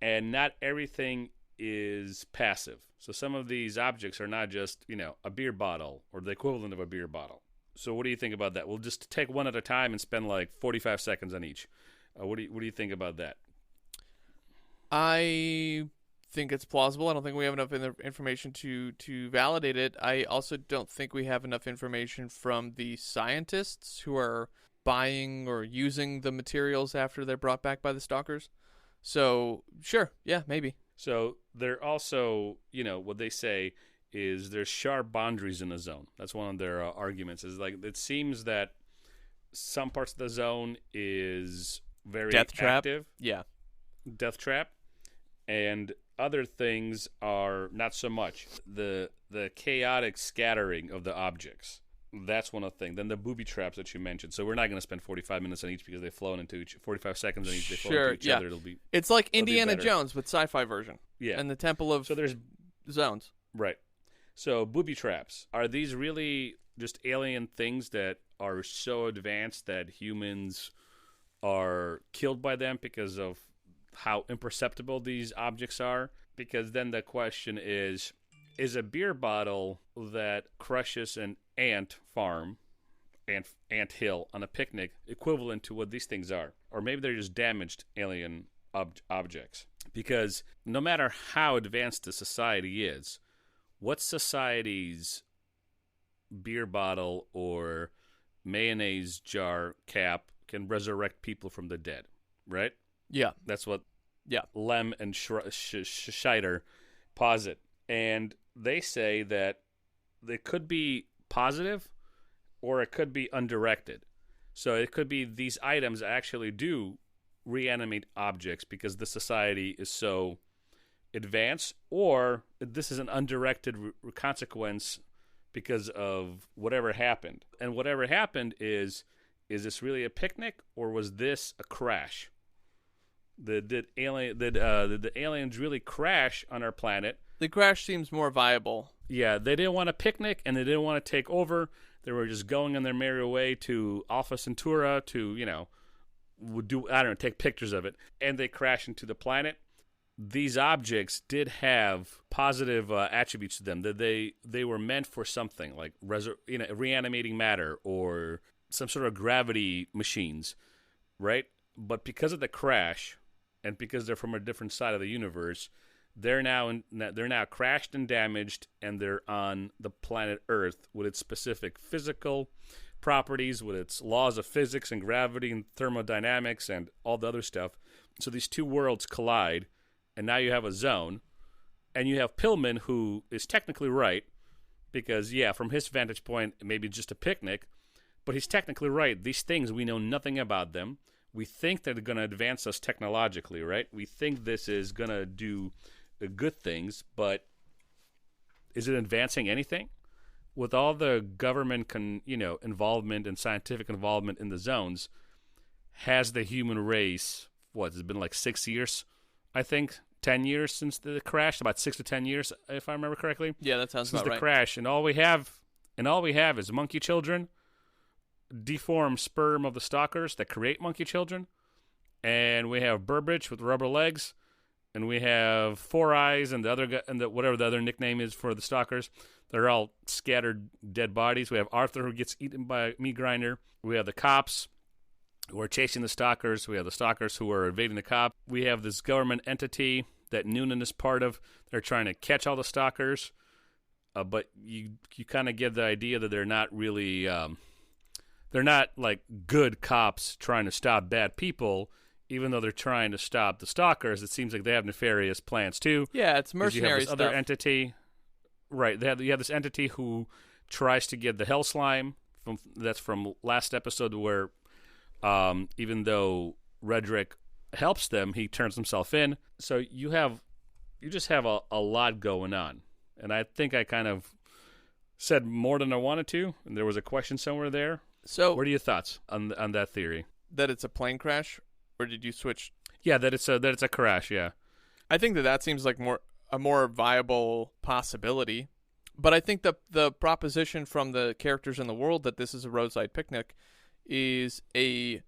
And not everything is passive. So some of these objects are not just, a beer bottle or the equivalent of a beer bottle. So what do you think about that? We'll just take one at a time and spend like 45 seconds on each. What do you think about that? I think it's plausible. I don't think we have enough information to validate it. I also don't think we have enough information from the scientists who are buying or using the materials after they're brought back by the stalkers. So, sure, yeah, maybe. So they're also, what they say is there's sharp boundaries in the zone. That's one of their arguments. Is like it seems that some parts of the zone is very Death trap. active. Yeah. Death trap. And other things are not so much. The chaotic scattering of the objects. That's one of the things. Then the booby traps that you mentioned. So we're not going to spend 45 minutes on each because they've flown into 45 seconds on each. They flow into each other. It's like Indiana Jones with Sci-Fi version. Yeah. And the Temple of there's Zones. Right. So booby traps. Are these really just alien things that are so advanced that humans are killed by them because of how imperceptible these objects are? Because then the question is a beer bottle that crushes an ant farm, ant hill on a picnic equivalent to what these things are? Or maybe they're just damaged alien objects. Because no matter how advanced the society is, what society's beer bottle or mayonnaise jar cap can resurrect people from the dead, right? Yeah. That's what Yeah. Lem and Scheider posit. And they say that it could be positive or it could be undirected. So it could be these items actually do reanimate objects because the society is so advanced, or this is an undirected consequence because of whatever happened. And whatever happened is this really a picnic or was this a crash? Did the aliens really crash on our planet? The crash seems more viable. Yeah, they didn't want a picnic and they didn't want to take over. They were just going on their merry way to Alpha Centauri to, take pictures of it. And they crashed into the planet. These objects did have positive attributes to them. That they were meant for something like reanimating matter or some sort of gravity machines, right? But because of the crash, and because they're from a different side of the universe, they're now crashed and damaged, and they're on the planet Earth with its specific physical properties, with its laws of physics and gravity and thermodynamics and all the other stuff. So these two worlds collide, and now you have a zone. And you have Pillman, who is technically right, because, yeah, from his vantage point, maybe just a picnic, but he's technically right. These things, we know nothing about them. We think they're going to advance us technologically, right? We think this is going to do good things, but is it advancing anything? With all the government involvement and scientific involvement in the zones, has the human race, what, has it been like 6 years, I think? 10 years since the crash? About 6 to 10 years, if I remember correctly? Yeah, that sounds about right. Since the crash, and all we have is monkey children, deformed sperm of the stalkers that create monkey children, and we have Burbage with rubber legs, and we have Four Eyes and the other guy, and whatever the other nickname is for the stalkers. They're all scattered dead bodies. We have Arthur, who gets eaten by a meat grinder. We have the cops who are chasing the stalkers. We have the stalkers who are evading the cop. We have this government entity that Noonan is part of. They're trying to catch all the stalkers, but you kind of get the idea that they're not really they're not like good cops trying to stop bad people. Even though they're trying to stop the stalkers, it seems like they have nefarious plans too. Yeah, it's mercenary you have this stuff. Other entity, right? You have this entity who tries to get the Hell Slime from last episode, where even though Redrick helps them, he turns himself in. So you just have a lot going on, and I think I kind of said more than I wanted to, and there was a question somewhere there. So, what are your thoughts on that theory? That it's a plane crash, or did you switch? Yeah, that it's a crash. Yeah, I think that seems like a more viable possibility. But I think the proposition from the characters in the world that this is a roadside picnic is a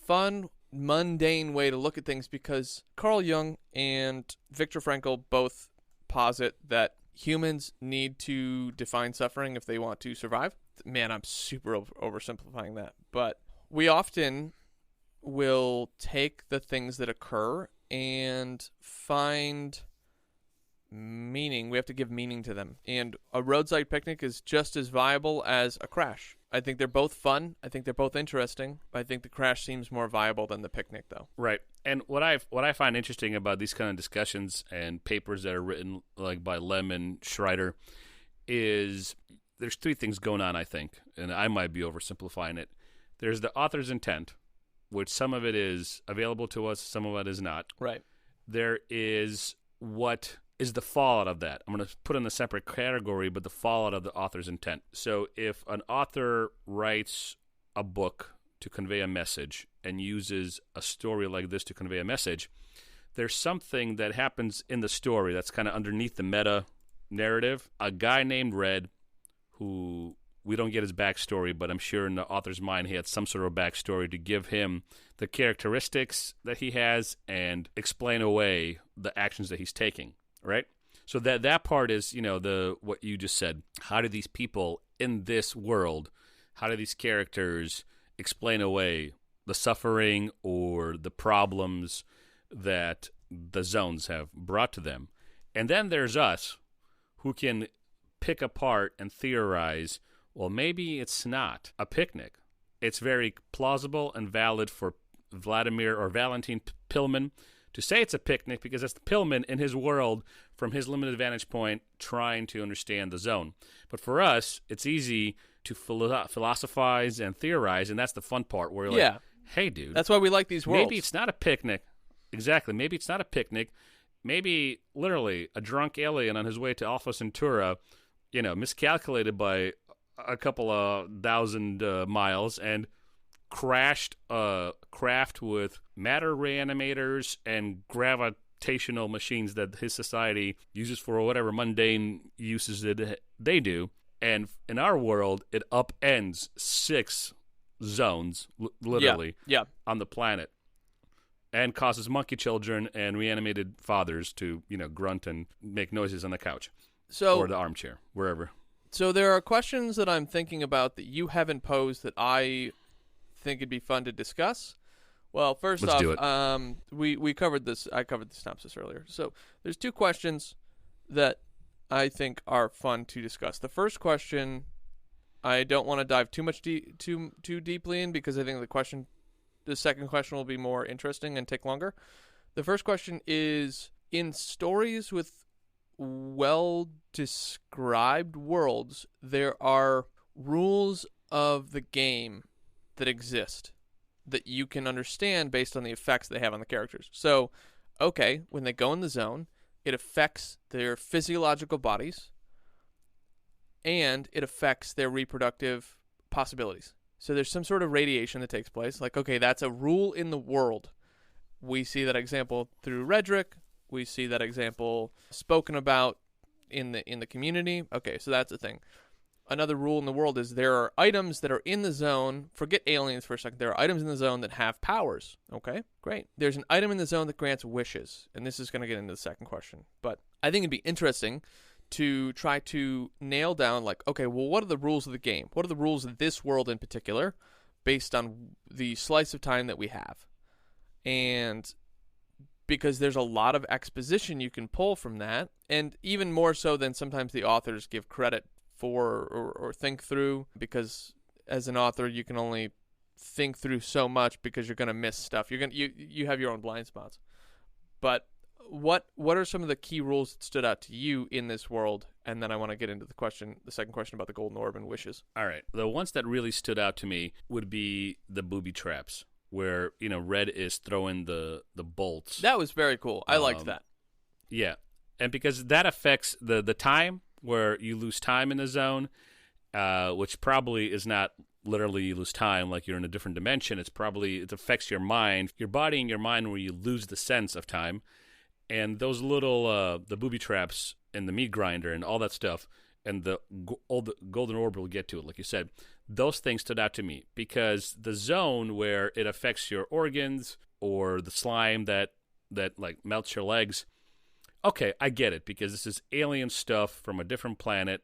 fun, mundane way to look at things, because Carl Jung and Viktor Frankl both posit that humans need to define suffering if they want to survive. Man, I'm super oversimplifying that. But we often will take the things that occur and find meaning. We have to give meaning to them. And a roadside picnic is just as viable as a crash. I think they're both fun. I think they're both interesting. I think the crash seems more viable than the picnic, though. Right. And what I find interesting about these kind of discussions and papers that are written like by Lem and Schreider is there's three things going on, I think, and I might be oversimplifying it. There's the author's intent, which some of it is available to us, some of it is not. Right. There is what is the fallout of that. I'm going to put in a separate category, but the fallout of the author's intent. So if an author writes a book to convey a message and uses a story like this to convey a message, there's something that happens in the story that's kind of underneath the meta narrative. A guy named Red, who we don't get his backstory, but I'm sure in the author's mind he had some sort of backstory to give him the characteristics that he has and explain away the actions that he's taking, right? So that part is, what you just said. How do these people in this world, how do these characters explain away the suffering or the problems that the zones have brought to them? And then there's us, who can pick apart and theorize, well, maybe it's not a picnic. It's very plausible and valid for Vladimir or Valentin Pillman to say it's a picnic, because that's Pillman in his world, from his limited vantage point, trying to understand the zone. But for us, it's easy to philosophize and theorize, and that's the fun part, where you're like, hey, dude. That's why we like these worlds. Maybe it's not a picnic. Exactly. Maybe it's not a picnic. Maybe, literally, a drunk alien on his way to Alpha Centauri, miscalculated by a couple of thousand miles and crashed a craft with matter reanimators and gravitational machines that his society uses for whatever mundane uses that they do. And in our world, it upends 6 zones, literally, on the planet, and causes monkey children and reanimated fathers to, grunt and make noises on the couch or the armchair, wherever. So there are questions that I'm thinking about that you haven't posed that I think it'd be fun to discuss. Well, first Let's off, do it. we covered this. I covered the synopsis earlier. So there's 2 questions that I think are fun to discuss. The first question, I don't want to dive too much too deeply in, because I think the second question will be more interesting and take longer. The first question is, in stories with well described worlds, there are rules of the game that exist that you can understand based on the effects they have on the characters. So, okay, when they go in the zone, it affects their physiological bodies and it affects their reproductive possibilities. So there's some sort of radiation that takes place. Like, okay, that's a rule in the world. We see that example through Redrick. We see that example spoken about in the community. Okay, so that's a thing. Another rule in the world is there are items that are in the zone. Forget aliens for a second. There are items in the zone that have powers. Okay, great. There's an item in the zone that grants wishes. And this is going to get into the second question. But I think it'd be interesting to try to nail down, like, okay, well, what are the rules of the game? What are the rules of this world in particular based on the slice of time that we have? And because there's a lot of exposition you can pull from that, and even more so than sometimes the authors give credit for or think through, because as an author you can only think through so much because you're going to miss stuff. You have your own blind spots. But what are some of the key rules that stood out to you in this world? And then I want to get into the second question about the golden orb and wishes. All right. The ones that really stood out to me would be the booby traps, where, Red is throwing the bolts. That was very cool. I liked that. Yeah. And because that affects the time, where you lose time in the zone, which probably is not literally you lose time like you're in a different dimension. It affects your mind, your body and your mind, where you lose the sense of time. And those little, the booby traps and the meat grinder and all that stuff, and all the golden orb will get to it, like you said, those things stood out to me, because the zone where it affects your organs, or the slime that like melts your legs, okay, I get it, because this is alien stuff from a different planet.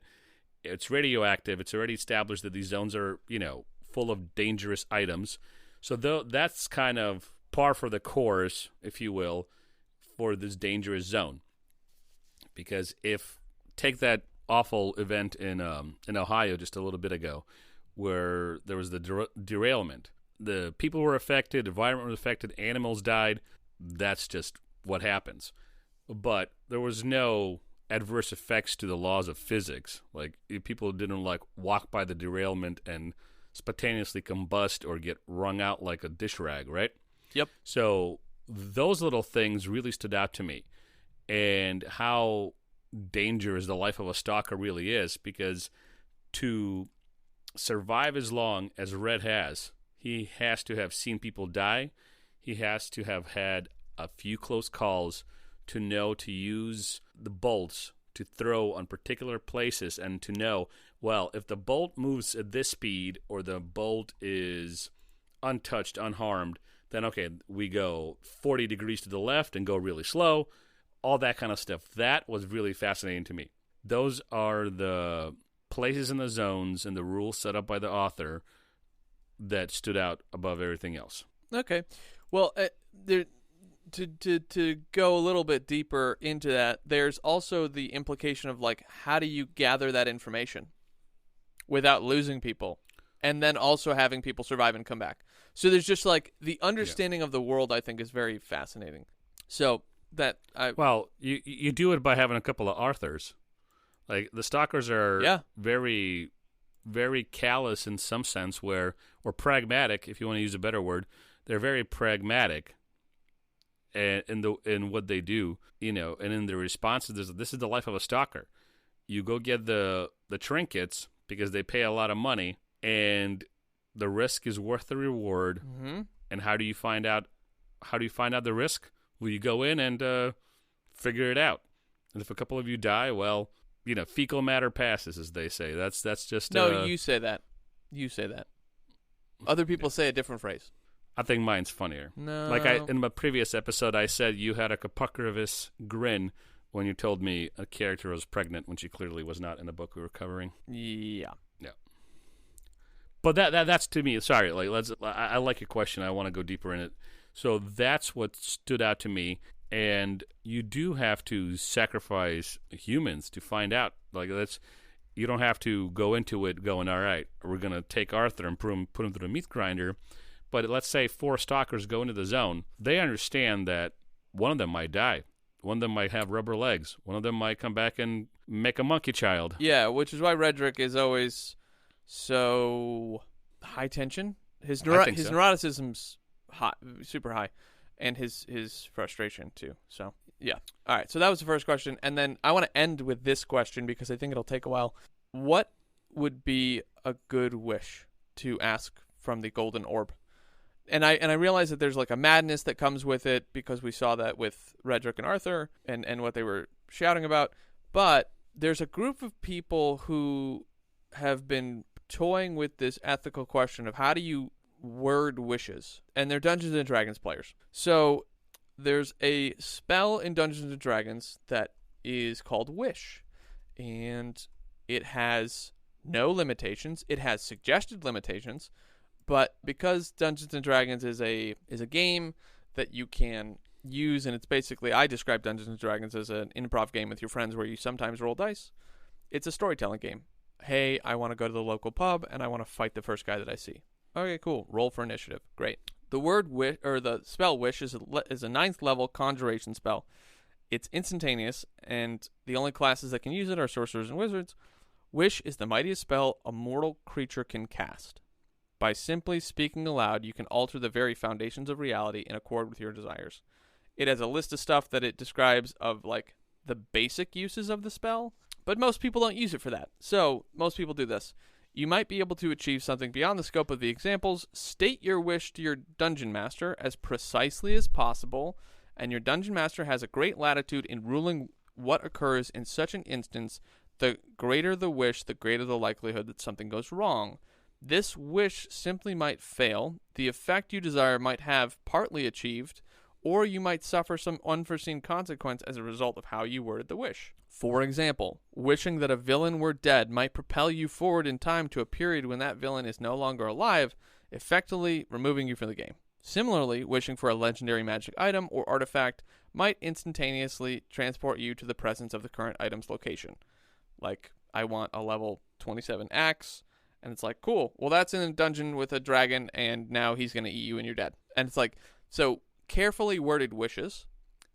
It's radioactive. It's already established that these zones are, full of dangerous items. So that's kind of par for the course, if you will, for this dangerous zone. Because take that awful event in Ohio just a little bit ago, where there was the derailment. The people were affected, the environment was affected, animals died. That's just what happens. But there was no adverse effects to the laws of physics. Like, people didn't walk by the derailment and spontaneously combust or get wrung out like a dish rag, right? Yep. So those little things really stood out to me, and how dangerous the life of a stalker really is, because to survive as long as Red has, he has to have seen people die. He has to have had a few close calls to know to use the bolts to throw on particular places, and to know, well, if the bolt moves at this speed, or the bolt is untouched, unharmed, then okay, we go 40 degrees to the left and go really slow, all that kind of stuff. That was really fascinating to me. Those are the places in the zones and the rules set up by the author that stood out above everything else. Okay. Well, to go a little bit deeper into that, there's also the implication of, like, how do you gather that information without losing people, and then also having people survive and come back. So there's just, like, the understanding of the world, I think, is very fascinating. So you do it by having a couple of Arthurs. Like, the stalkers are very, very callous in some sense, or pragmatic, if you want to use a better word. They're very pragmatic in what they do, and in their responses. This is the life of a stalker. You go get the trinkets because they pay a lot of money, and the risk is worth the reward. Mm-hmm. And how do you find out the risk? Well, you go in and figure it out. And if a couple of you die, well, fecal matter passes, as they say. That's just no. You say that. Other people say a different phrase. I think mine's funnier. No. Like in my previous episode, I said you had a Kapukarvis grin when you told me a character was pregnant when she clearly was not in the book we were covering. Yeah. Yeah. But that's to me. Sorry, I like your question. I want to go deeper in it. So that's what stood out to me. And you do have to sacrifice humans to find out. You don't have to go into it going, all right, we're going to take Arthur and put him through the meat grinder. But let's say 4 stalkers go into the zone. They understand that one of them might die. One of them might have rubber legs. One of them might come back and make a monkey child. Yeah, which is why Redrick is always so high tension. His neuroticism's high, super high, and his frustration too. So yeah. All right. So that was the first question, and then I want to end with this question because I think it'll take a while. What would be a good wish to ask from the golden orb? And I realize that there's like a madness that comes with it because we saw that with Redrick and Arthur and what they were shouting about. But there's a group of people who have been toying with this ethical question of how do you word wishes, and they're Dungeons and Dragons players. So there's a spell in Dungeons and Dragons that is called Wish, and it has no limitations. It has suggested limitations, but because Dungeons and Dragons is a game that you can use, and it's basically, I describe Dungeons and Dragons as an improv game with your friends where you sometimes roll dice. It's a storytelling game. Hey, I want to go to the local pub and I want to fight the first guy that I see. Okay, cool. Roll for initiative. Great. The word wish, or the spell Wish, is a 9th level conjuration spell. It's instantaneous, and the only classes that can use it are sorcerers and wizards. Wish is the mightiest spell a mortal creature can cast. By simply speaking aloud, you can alter the very foundations of reality in accord with your desires. It has a list of stuff that it describes of like the basic uses of the spell, but most people don't use it for that. So most people do this. You might be able to achieve something beyond the scope of the examples. State your wish to your dungeon master as precisely as possible, and your dungeon master has a great latitude in ruling what occurs in such an instance. The greater the wish, the greater the likelihood that something goes wrong. This wish simply might fail, the effect you desire might have partly achieved, or you might suffer some unforeseen consequence as a result of how you worded the wish. For example, wishing that a villain were dead might propel you forward in time to a period when that villain is no longer alive, effectively removing you from the game. Similarly, wishing for a legendary magic item or artifact might instantaneously transport you to the presence of the current item's location. Like, I want a level 27 axe, and it's like, cool, well, that's in a dungeon with a dragon, and now he's going to eat you and you're dead. And it's like, so carefully worded wishes,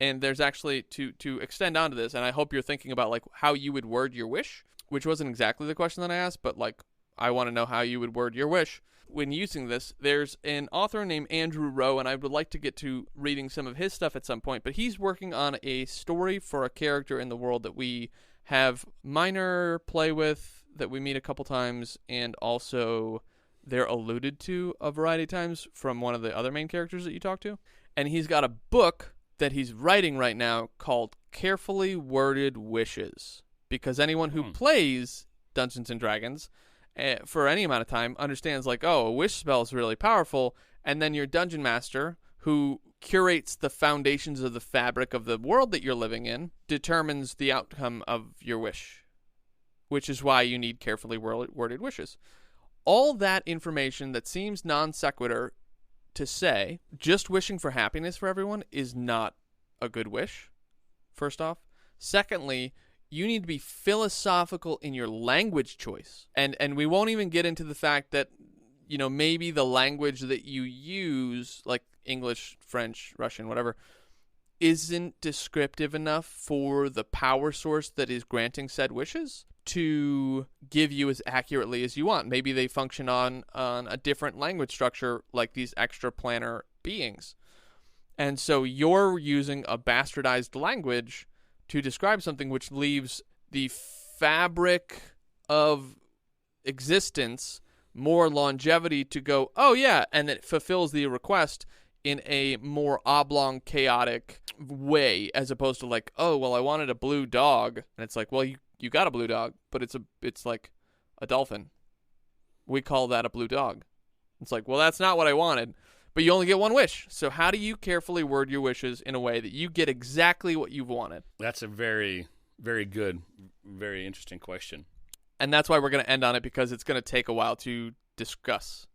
and there's actually, to extend onto this, and I hope you're thinking about, like, how you would word your wish, which wasn't exactly the question that I asked, but, like, I want to know how you would word your wish. When using this, there's an author named Andrew Rowe, and I would like to get to reading some of his stuff at some point, but he's working on a story for a character in the world that we have minor play with, that we meet a couple times, and also they're alluded to a variety of times from one of the other main characters that you talk to. And he's got a book that he's writing right now called Carefully Worded Wishes, because anyone who plays Dungeons and Dragons for any amount of time understands, like, oh, a wish spell is really powerful, and then your dungeon master, who curates the foundations of the fabric of the world that you're living in, determines the outcome of your wish, which is why you need carefully worded wishes. All that information that seems non sequitur to say, just wishing for happiness for everyone is not a good wish, first off. Secondly, you need to be philosophical in your language choice. And we won't even get into the fact that, you know, maybe the language that you use, like English, French, Russian, whatever, isn't descriptive enough for the power source that is granting said wishes to give you as accurately as you want. Maybe they function on a different language structure, like these extraplanar beings. And so you're using a bastardized language to describe something which leaves the fabric of existence more longevity to go, oh yeah, and it fulfills the request in a more oblong, chaotic way, as opposed to like, oh, well, I wanted a blue dog. And it's like, well, you got a blue dog, but it's like a dolphin. We call that a blue dog. It's like, well, that's not what I wanted, but you only get one wish. So how do you carefully word your wishes in a way that you get exactly what you've wanted? That's a very, very good, very interesting question. And that's why we're going to end on it, because it's going to take a while to discuss,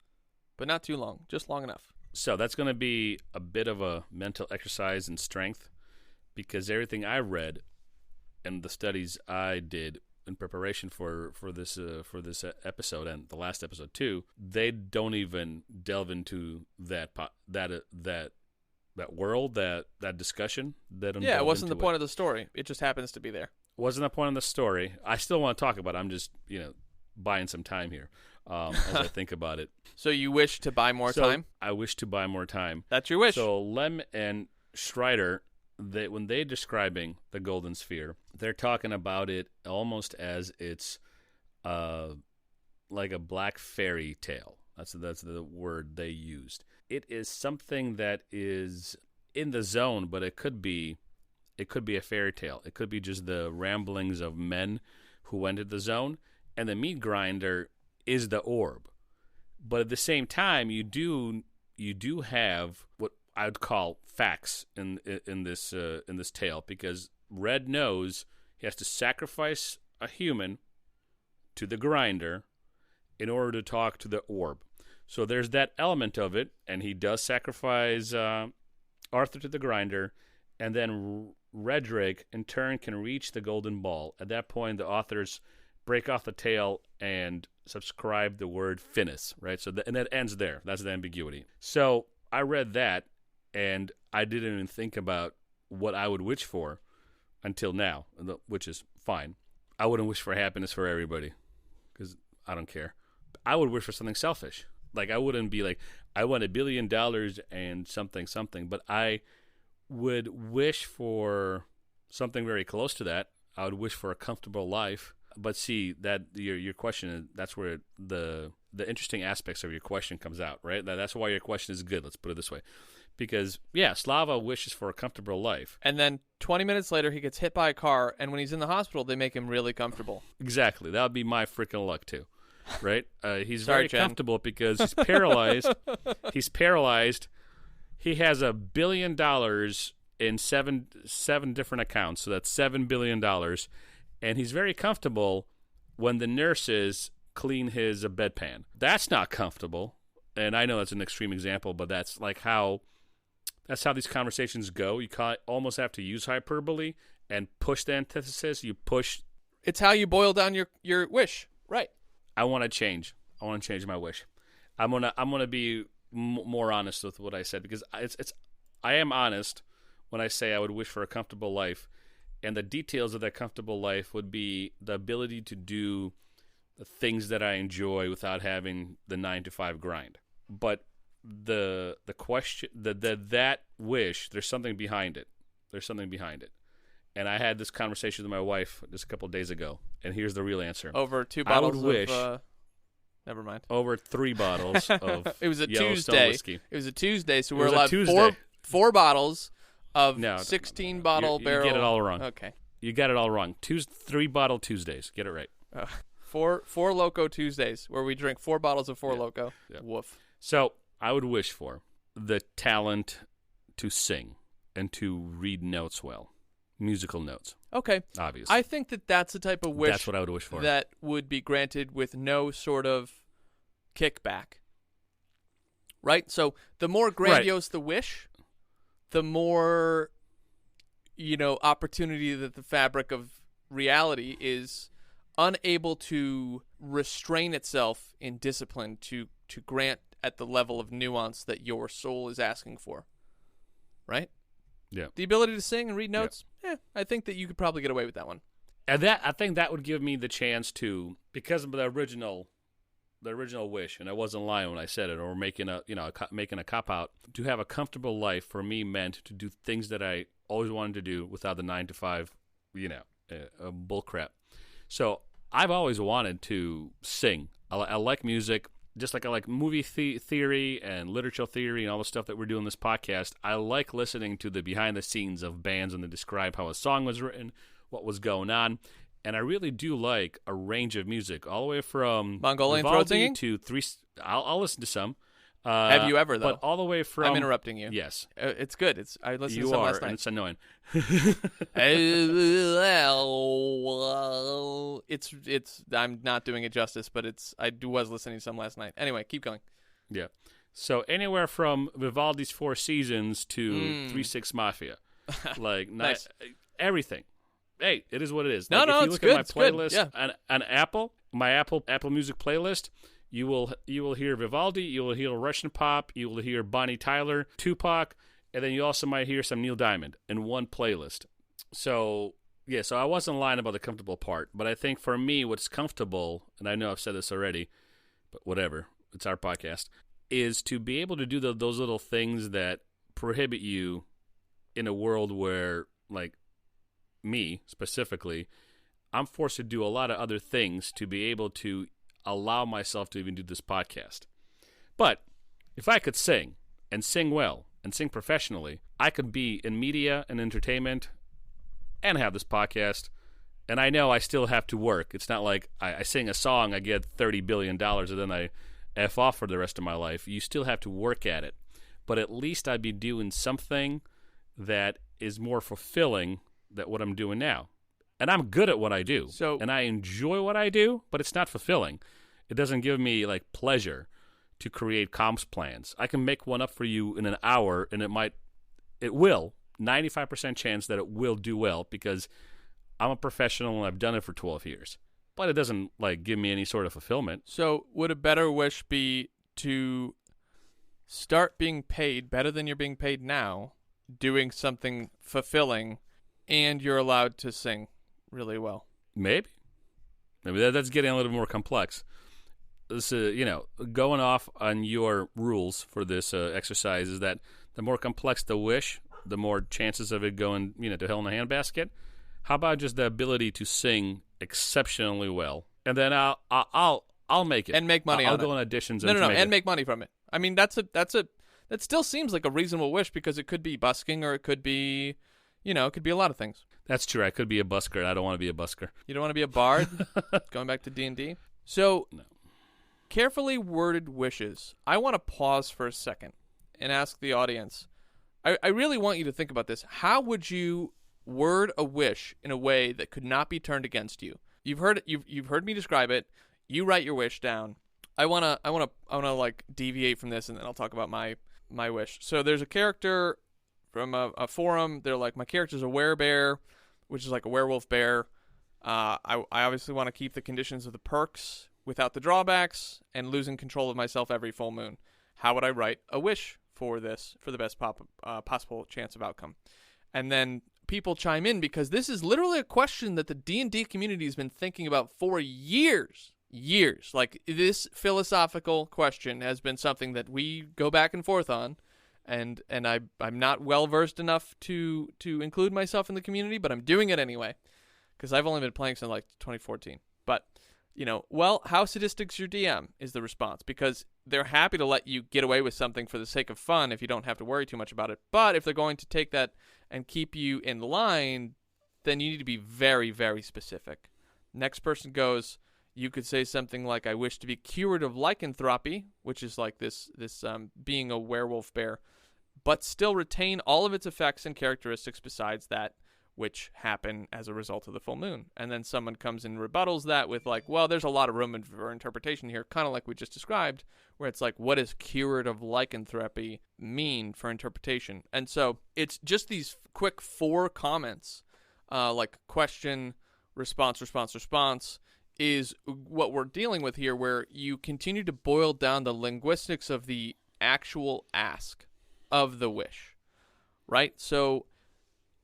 but not too long, just long enough. So that's going to be a bit of a mental exercise in strength, because everything I read and the studies I did in preparation for this episode and the last episode too, they don't even delve into that world, that discussion. It wasn't the point of the story. It just happens to be there. Wasn't the point of the story. I still want to talk about it. I'm just, buying some time here as I think about it. So you wish to buy more time? I wish to buy more time. That's your wish. So Lem and Strider, when they're describing the Golden Sphere, they're talking about it almost as it's like a black fairy tale. That's the word they used. It is something that is in the zone, but it could be a fairy tale. It could be just the ramblings of men who entered the zone, and the meat grinder is the orb. But at the same time, you do have what I would call facts in this tale, because Red knows he has to sacrifice a human to the grinder in order to talk to the orb. So there's that element of it, and he does sacrifice Arthur to the grinder, and then Redrick in turn can reach the golden ball. At that point, the authors break off the tale and subscribe the word finis, right? So and that ends there. That's the ambiguity. So I read that, and I didn't even think about what I would wish for until now, which is fine. I wouldn't wish for happiness for everybody because I don't care. I would wish for something selfish. Like, I wouldn't be like, I want $1 billion and something, but I would wish for something very close to that. I would wish for a comfortable life. But see, that your question, that's where the interesting aspects of your question comes out, right? That's why your question is good, let's put it this way. Because, yeah, Slava wishes for a comfortable life. And then 20 minutes later, he gets hit by a car, and when he's in the hospital, they make him really comfortable. Exactly. That would be my freaking luck, too. Right? He's Sorry, very Jen. comfortable because he's paralyzed. He's paralyzed. He has $1 billion in seven different accounts, so that's $7 billion. And he's very comfortable when the nurses clean his bedpan. That's not comfortable. And I know that's an extreme example, but that's how these conversations go. You almost have to use hyperbole and push the antithesis. You push. It's how you boil down your wish, right? I want to change. I want to change my wish. I'm gonna be more honest with what I said, because I am honest when I say I would wish for a comfortable life, and the details of that comfortable life would be the ability to do the things that I enjoy without having the 9-to-5 grind. But the question, that wish, there's something behind it. There's something behind it. And I had this conversation with my wife just a couple of days ago, and here's the real answer. Over 2 bottles I would wish, never mind. Over 3 bottles of It was a Yellowstone Tuesday. whiskey. It was a Tuesday, so we're It was a allowed Tuesday. four bottles of No, 16-bottle barrel. You get it all wrong. Okay. You got it all wrong. 3 bottle Tuesdays. Get it right. Four Loco Tuesdays, where we drink 4 bottles of Four Loco. Yeah. Woof. So I would wish for the talent to sing and to read notes well. Musical notes. Okay. Obviously. I think that's the type of wish That's what I would wish for. that would be granted with no sort of kickback. Right? So the more grandiose the wish, the more, opportunity that the fabric of reality is unable to restrain itself in discipline to grant at the level of nuance that your soul is asking for. Right? Yeah. The ability to sing and read notes, I think that you could probably get away with that one. And I think that would give me the chance to, because of the original wish, and I wasn't lying when I said it, or making a cop out, to have a comfortable life for me meant to do things that I always wanted to do without the 9-to-5, bull crap. So I've always wanted to sing. I like music. Just like I like movie theory and literature theory and all the stuff that we're doing in this podcast, I like listening to the behind the scenes of bands and they describe how a song was written, what was going on. And I really do like a range of music, all the way from Mongolian throat Vivaldi singing to three. I'll listen to some. Have you ever, though? But all the way from. I'm interrupting you. Yes. It's good. I listened You to some are, last night. and it's annoying. It's. I'm not doing it justice, but I was listening to some last night. Anyway, keep going. Yeah. So anywhere from Vivaldi's Four Seasons to 3-6 Mafia, like Nice. Everything. Hey, it is what it is. No, like, no, if you it's look good, at my it's good, playlist yeah. on Apple, my Apple Music playlist, you will hear Vivaldi, you will hear Russian pop, you will hear Bonnie Tyler, Tupac, And then you also might hear some Neil Diamond in one playlist. So, yeah, so I wasn't lying about the comfortable part. But I think for me, what's comfortable, and I know I've said this already, but whatever, it's our podcast, is to be able to do those little things that prohibit you in a world where, like me specifically, I'm forced to do a lot of other things to be able to allow myself to even do this podcast. But if I could sing, and sing well, and sing professionally, I could be in media and entertainment and have this podcast. And I know I still have to work. It's not like I sing a song, I get $30 billion, and then I F off for the rest of my life. You still have to work at it. But at least I'd be doing something that is more fulfilling than what I'm doing now. And I'm good at what I do. And I enjoy what I do, but it's not fulfilling. It doesn't give me, like, pleasure to create comms plans. I can make one up for you in an hour, and it will, 95% chance that it will do well, because I'm a professional and I've done it for 12 years. But it doesn't, like, give me any sort of fulfillment. So would a better wish be to start being paid better than you're being paid now, doing something fulfilling, and you're allowed to sing really well? Maybe that's getting a little more complex. This, going off on your rules for this exercise is that the more complex the wish, the more chances of it going, to hell in a handbasket. How about just the ability to sing exceptionally well, and then I'll make it and make money. I'll on go it. on auditions. And make money from it. I mean, that still seems like a reasonable wish, because it could be busking, or it could be, it could be a lot of things. That's true. I could be a busker. I don't want to be a busker. You don't want to be a bard? Going back to D&D? So, no. Carefully worded wishes. I want to pause for a second and ask the audience. I really want you to think about this. How would you word a wish in a way that could not be turned against you? You've heard me describe it. You write your wish down. I wanna like deviate from this, and then I'll talk about my wish. So there's a character from a forum. They're like, my character's a werebear, which is like a werewolf bear. I obviously want to keep the conditions of the perks without the drawbacks, and losing control of myself every full moon. How would I write a wish for this, for the best possible chance of outcome? And then people chime in, because this is literally a question that the D&D community has been thinking about for years. Like, this philosophical question has been something that we go back and forth on, and I'm not well versed enough to include myself in the community, but I'm doing it anyway, because I've only been playing since like 2014. But how sadistic's your DM is the response, because they're happy to let you get away with something for the sake of fun if you don't have to worry too much about it. But if they're going to take that and keep you in line, then you need to be very, very specific. Next person goes, you could say something like, I wish to be cured of lycanthropy, which is like this being a werewolf bear, but still retain all of its effects and characteristics besides that which happen as a result of the full moon. And then someone comes and rebuttals that with like, well, there's a lot of room for interpretation here, kind of like we just described, where it's like, what does cured of lycanthropy mean for interpretation? And so it's just these quick 4 comments, like question, response, is what we're dealing with here, where you continue to boil down the linguistics of the actual ask of the wish, right? So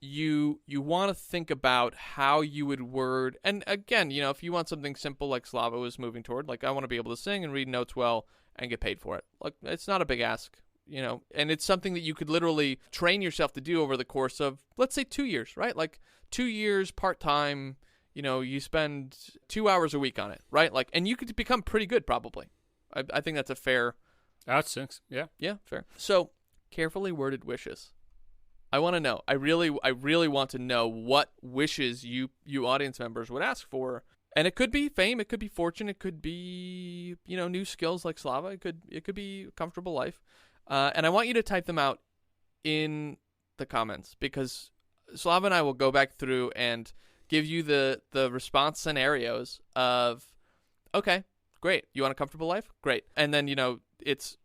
you want to think about how you would word, and again, if you want something simple like Slava was moving toward, like I want to be able to sing and read notes well and get paid for it. Like, it's not a big ask, and it's something that you could literally train yourself to do over the course of, let's say, 2 years, right? Like 2 years part-time, you spend 2 hours a week on it, right? Like, and you could become pretty good probably. I think that's a fair. That's 6. Yeah. Yeah, fair. So carefully worded wishes. I want to know. I really want to know what wishes you audience members would ask for. And it could be fame, it could be fortune, it could be, new skills like Slava, it could be a comfortable life. And I want you to type them out in the comments, because Slava and I will go back through and give you the response scenarios of, okay, great. You want a comfortable life? Great. And then, it's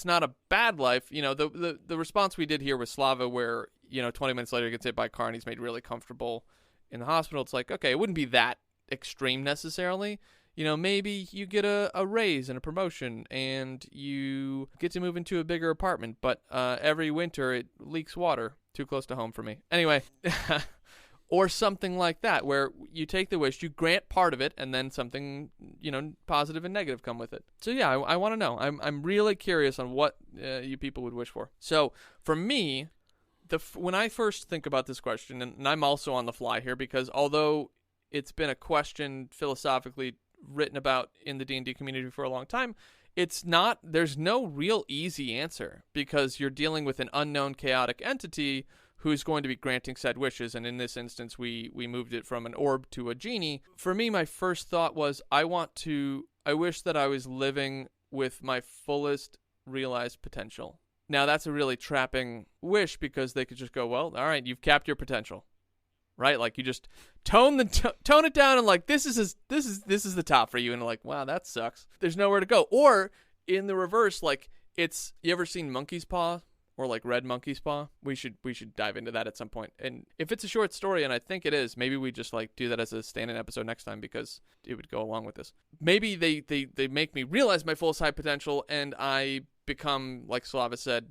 not a bad life. The response we did here with Slava, where 20 minutes later he gets hit by a car and he's made really comfortable in the hospital. It's like, okay, it wouldn't be that extreme necessarily. maybe you get a raise and a promotion and you get to move into a bigger apartment, but every winter it leaks water. Too close to home for me. Anyway, or something like that, where you take the wish, you grant part of it, and then something, positive and negative come with it. So yeah, I want to know. I'm really curious on what you people would wish for. So for me, when I first think about this question, and I'm also on the fly here, because although it's been a question philosophically written about in the D&D community for a long time, there's no real easy answer, because you're dealing with an unknown chaotic entity who's going to be granting said wishes, and in this instance we moved it from an orb to a genie. For me, my first thought was I wish that I was living with my fullest realized potential. Now that's a really trapping wish, because they could just go, well, all right, you've capped your potential. Right, like you just tone it down, and like this is the top for you, and like, wow, that sucks. There's nowhere to go. Or in the reverse, like you ever seen Monkey's Paw or like Red Monkey's Paw? We should dive into that at some point. And if it's a short story, and I think it is, maybe we just like do that as a stand-in episode next time, because it would go along with this. Maybe they make me realize my full side potential, and I become, like Slava said,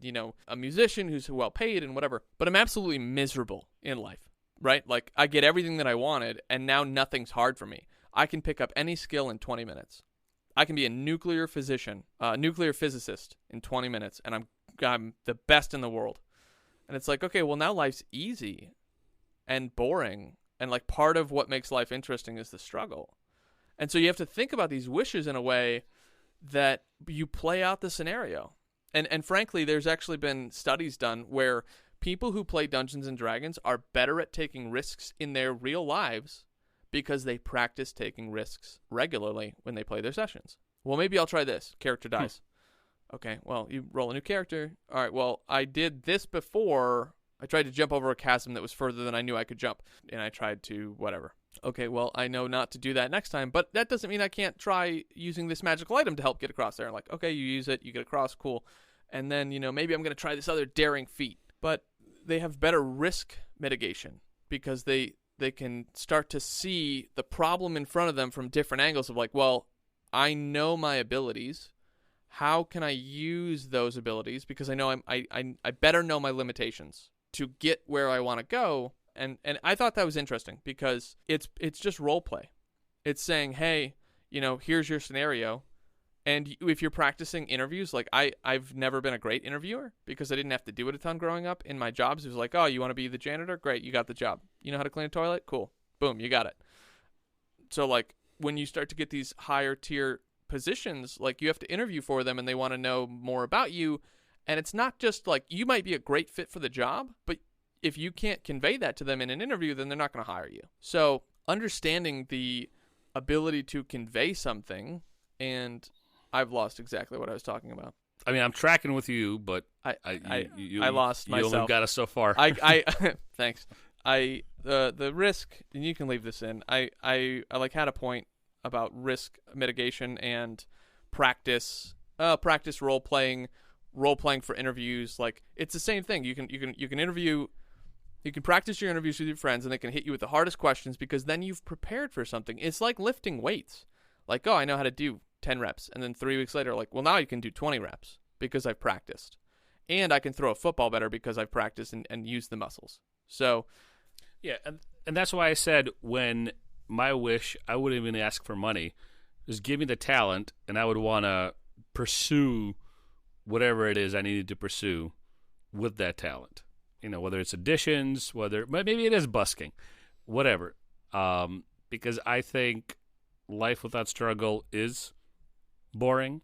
a musician who's well paid and whatever. But I'm absolutely miserable in life. Right? Like, I get everything that I wanted, and now nothing's hard for me. I can pick up any skill in 20 minutes. I can be a nuclear physicist in 20 minutes, and I'm the best in the world. And it's like, okay, well, now life's easy and boring, and like part of what makes life interesting is the struggle. And so you have to think about these wishes in a way that you play out the scenario. And frankly, there's actually been studies done where people who play Dungeons & Dragons are better at taking risks in their real lives because they practice taking risks regularly when they play their sessions. Well, maybe I'll try this. Character dies. Okay, well, you roll a new character. All right, well, I did this before. I tried to jump over a chasm that was further than I knew I could jump, and I tried to whatever. Okay, well, I know not to do that next time, but that doesn't mean I can't try using this magical item to help get across there. Like, okay, you use it, you get across, cool. And then, maybe I'm going to try this other daring feat. But they have better risk mitigation because they can start to see the problem in front of them from different angles of like, well, I know my abilities. How can I use those abilities? Because I know I better know my limitations to get where I want to go. And I thought that was interesting because it's just role play. It's saying, hey, here's your scenario. And if you're practicing interviews, like I've never been a great interviewer because I didn't have to do it a ton growing up. In my jobs, it was like, oh, you want to be the janitor? Great, you got the job. You know how to clean a toilet? Cool. Boom, you got it. So like when you start to get these higher tier positions, like you have to interview for them and they want to know more about you. And it's not just like you might be a great fit for the job, but if you can't convey that to them in an interview, then they're not going to hire you. So understanding the ability to convey something, and I've lost exactly what I was talking about. I mean, I'm tracking with you, but I lost myself. You only got us so far. Thanks. The risk, and you can leave this in. I like had a point about risk mitigation and practice role playing for interviews. Like it's the same thing. You can interview. You can practice your interviews with your friends, and they can hit you with the hardest questions because then you've prepared for something. It's like lifting weights. Like, oh, I know how to do 10 reps. And then 3 weeks later, like, well, now you can do 20 reps because I've practiced. And I can throw a football better because I've practiced and used the muscles. So, yeah, and that's why I said when my wish, I wouldn't even ask for money. Just give me the talent, and I would want to pursue whatever it is I needed to pursue with that talent. Whether it's additions, maybe it is busking, whatever. Because I think life without struggle is boring.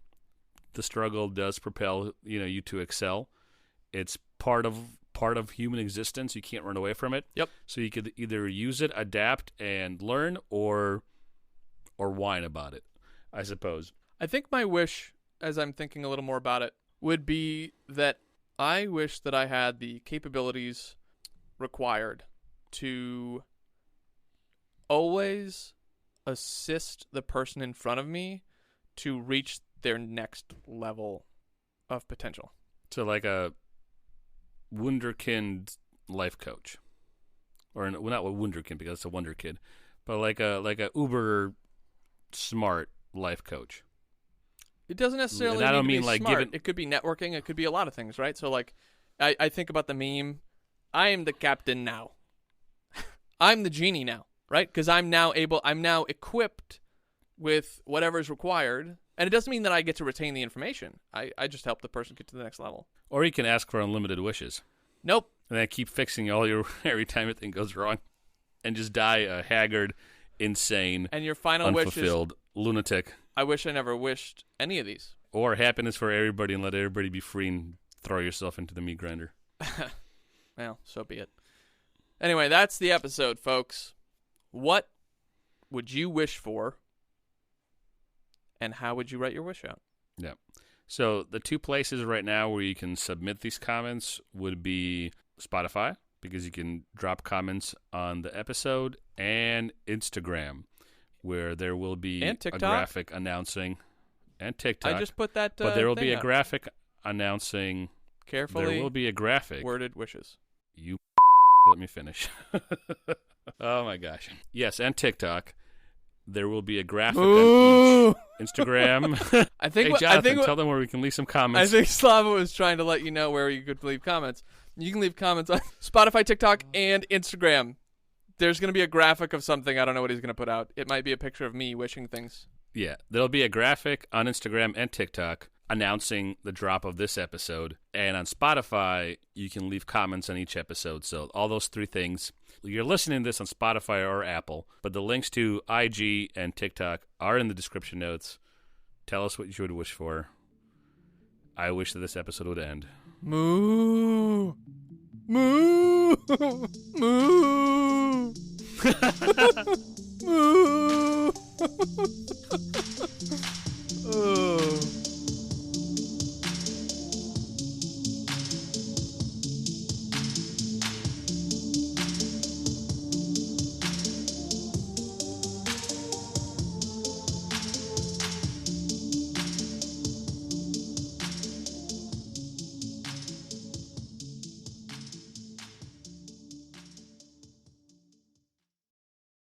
The struggle does propel you to excel. It's part of human existence. You can't run away from it. Yep. So you could either use it, adapt, and learn, or whine about it, I suppose. I think my wish, as I'm thinking a little more about it, would be that I wish that I had the capabilities required to always assist the person in front of me to reach their next level of potential. So like a wunderkind life coach, or not a wunderkind because it's a wonder kid, but like a uber smart life coach. It doesn't necessarily And I don't need to mean be like smart. giving- It could be networking. It could be a lot of things, right? So like, I think about the meme. I am the captain now. I'm the genie now, right? Because I'm now equipped with whatever's required. And it doesn't mean that I get to retain the information. I just help the person get to the next level. Or you can ask for unlimited wishes. Nope. And then keep fixing all your every time anything goes wrong. And just die a haggard, insane, And your final wish is, unfulfilled lunatic. I wish I never wished any of these. Or happiness for everybody and let everybody be free and throw yourself into the meat grinder. Well, so be it. Anyway, that's the episode, folks. What would you wish for? And how would you write your wish out? Yeah. So the two places right now where you can submit these comments would be Spotify, because you can drop comments on the episode, and Instagram, where there will be And a TikTok. graphic announcing, and TikTok. I just put that but there will be thing a out. graphic announcing. Carefully There will be a graphic. worded wishes. You let me finish. Oh my gosh. Yes, and TikTok. There will be a graphic on Ooh. each Instagram. I think Hey, what- Jonathan, tell them where we can leave some I comments. think Slava was trying to let you know where you could leave comments. You can leave comments on Spotify, TikTok, and Instagram. There's going to be a graphic of something. I don't know what he's going to put out. It might be a picture of me wishing things. Yeah, there'll be a graphic on Instagram and TikTok announcing the drop of this episode. And on Spotify, you can leave comments on each episode. So all those three things. You're listening to this on Spotify or Apple, but the links to IG and TikTok are in the description notes. Tell us what you would wish for. I wish that this episode would end. Moo. Moo. Moo.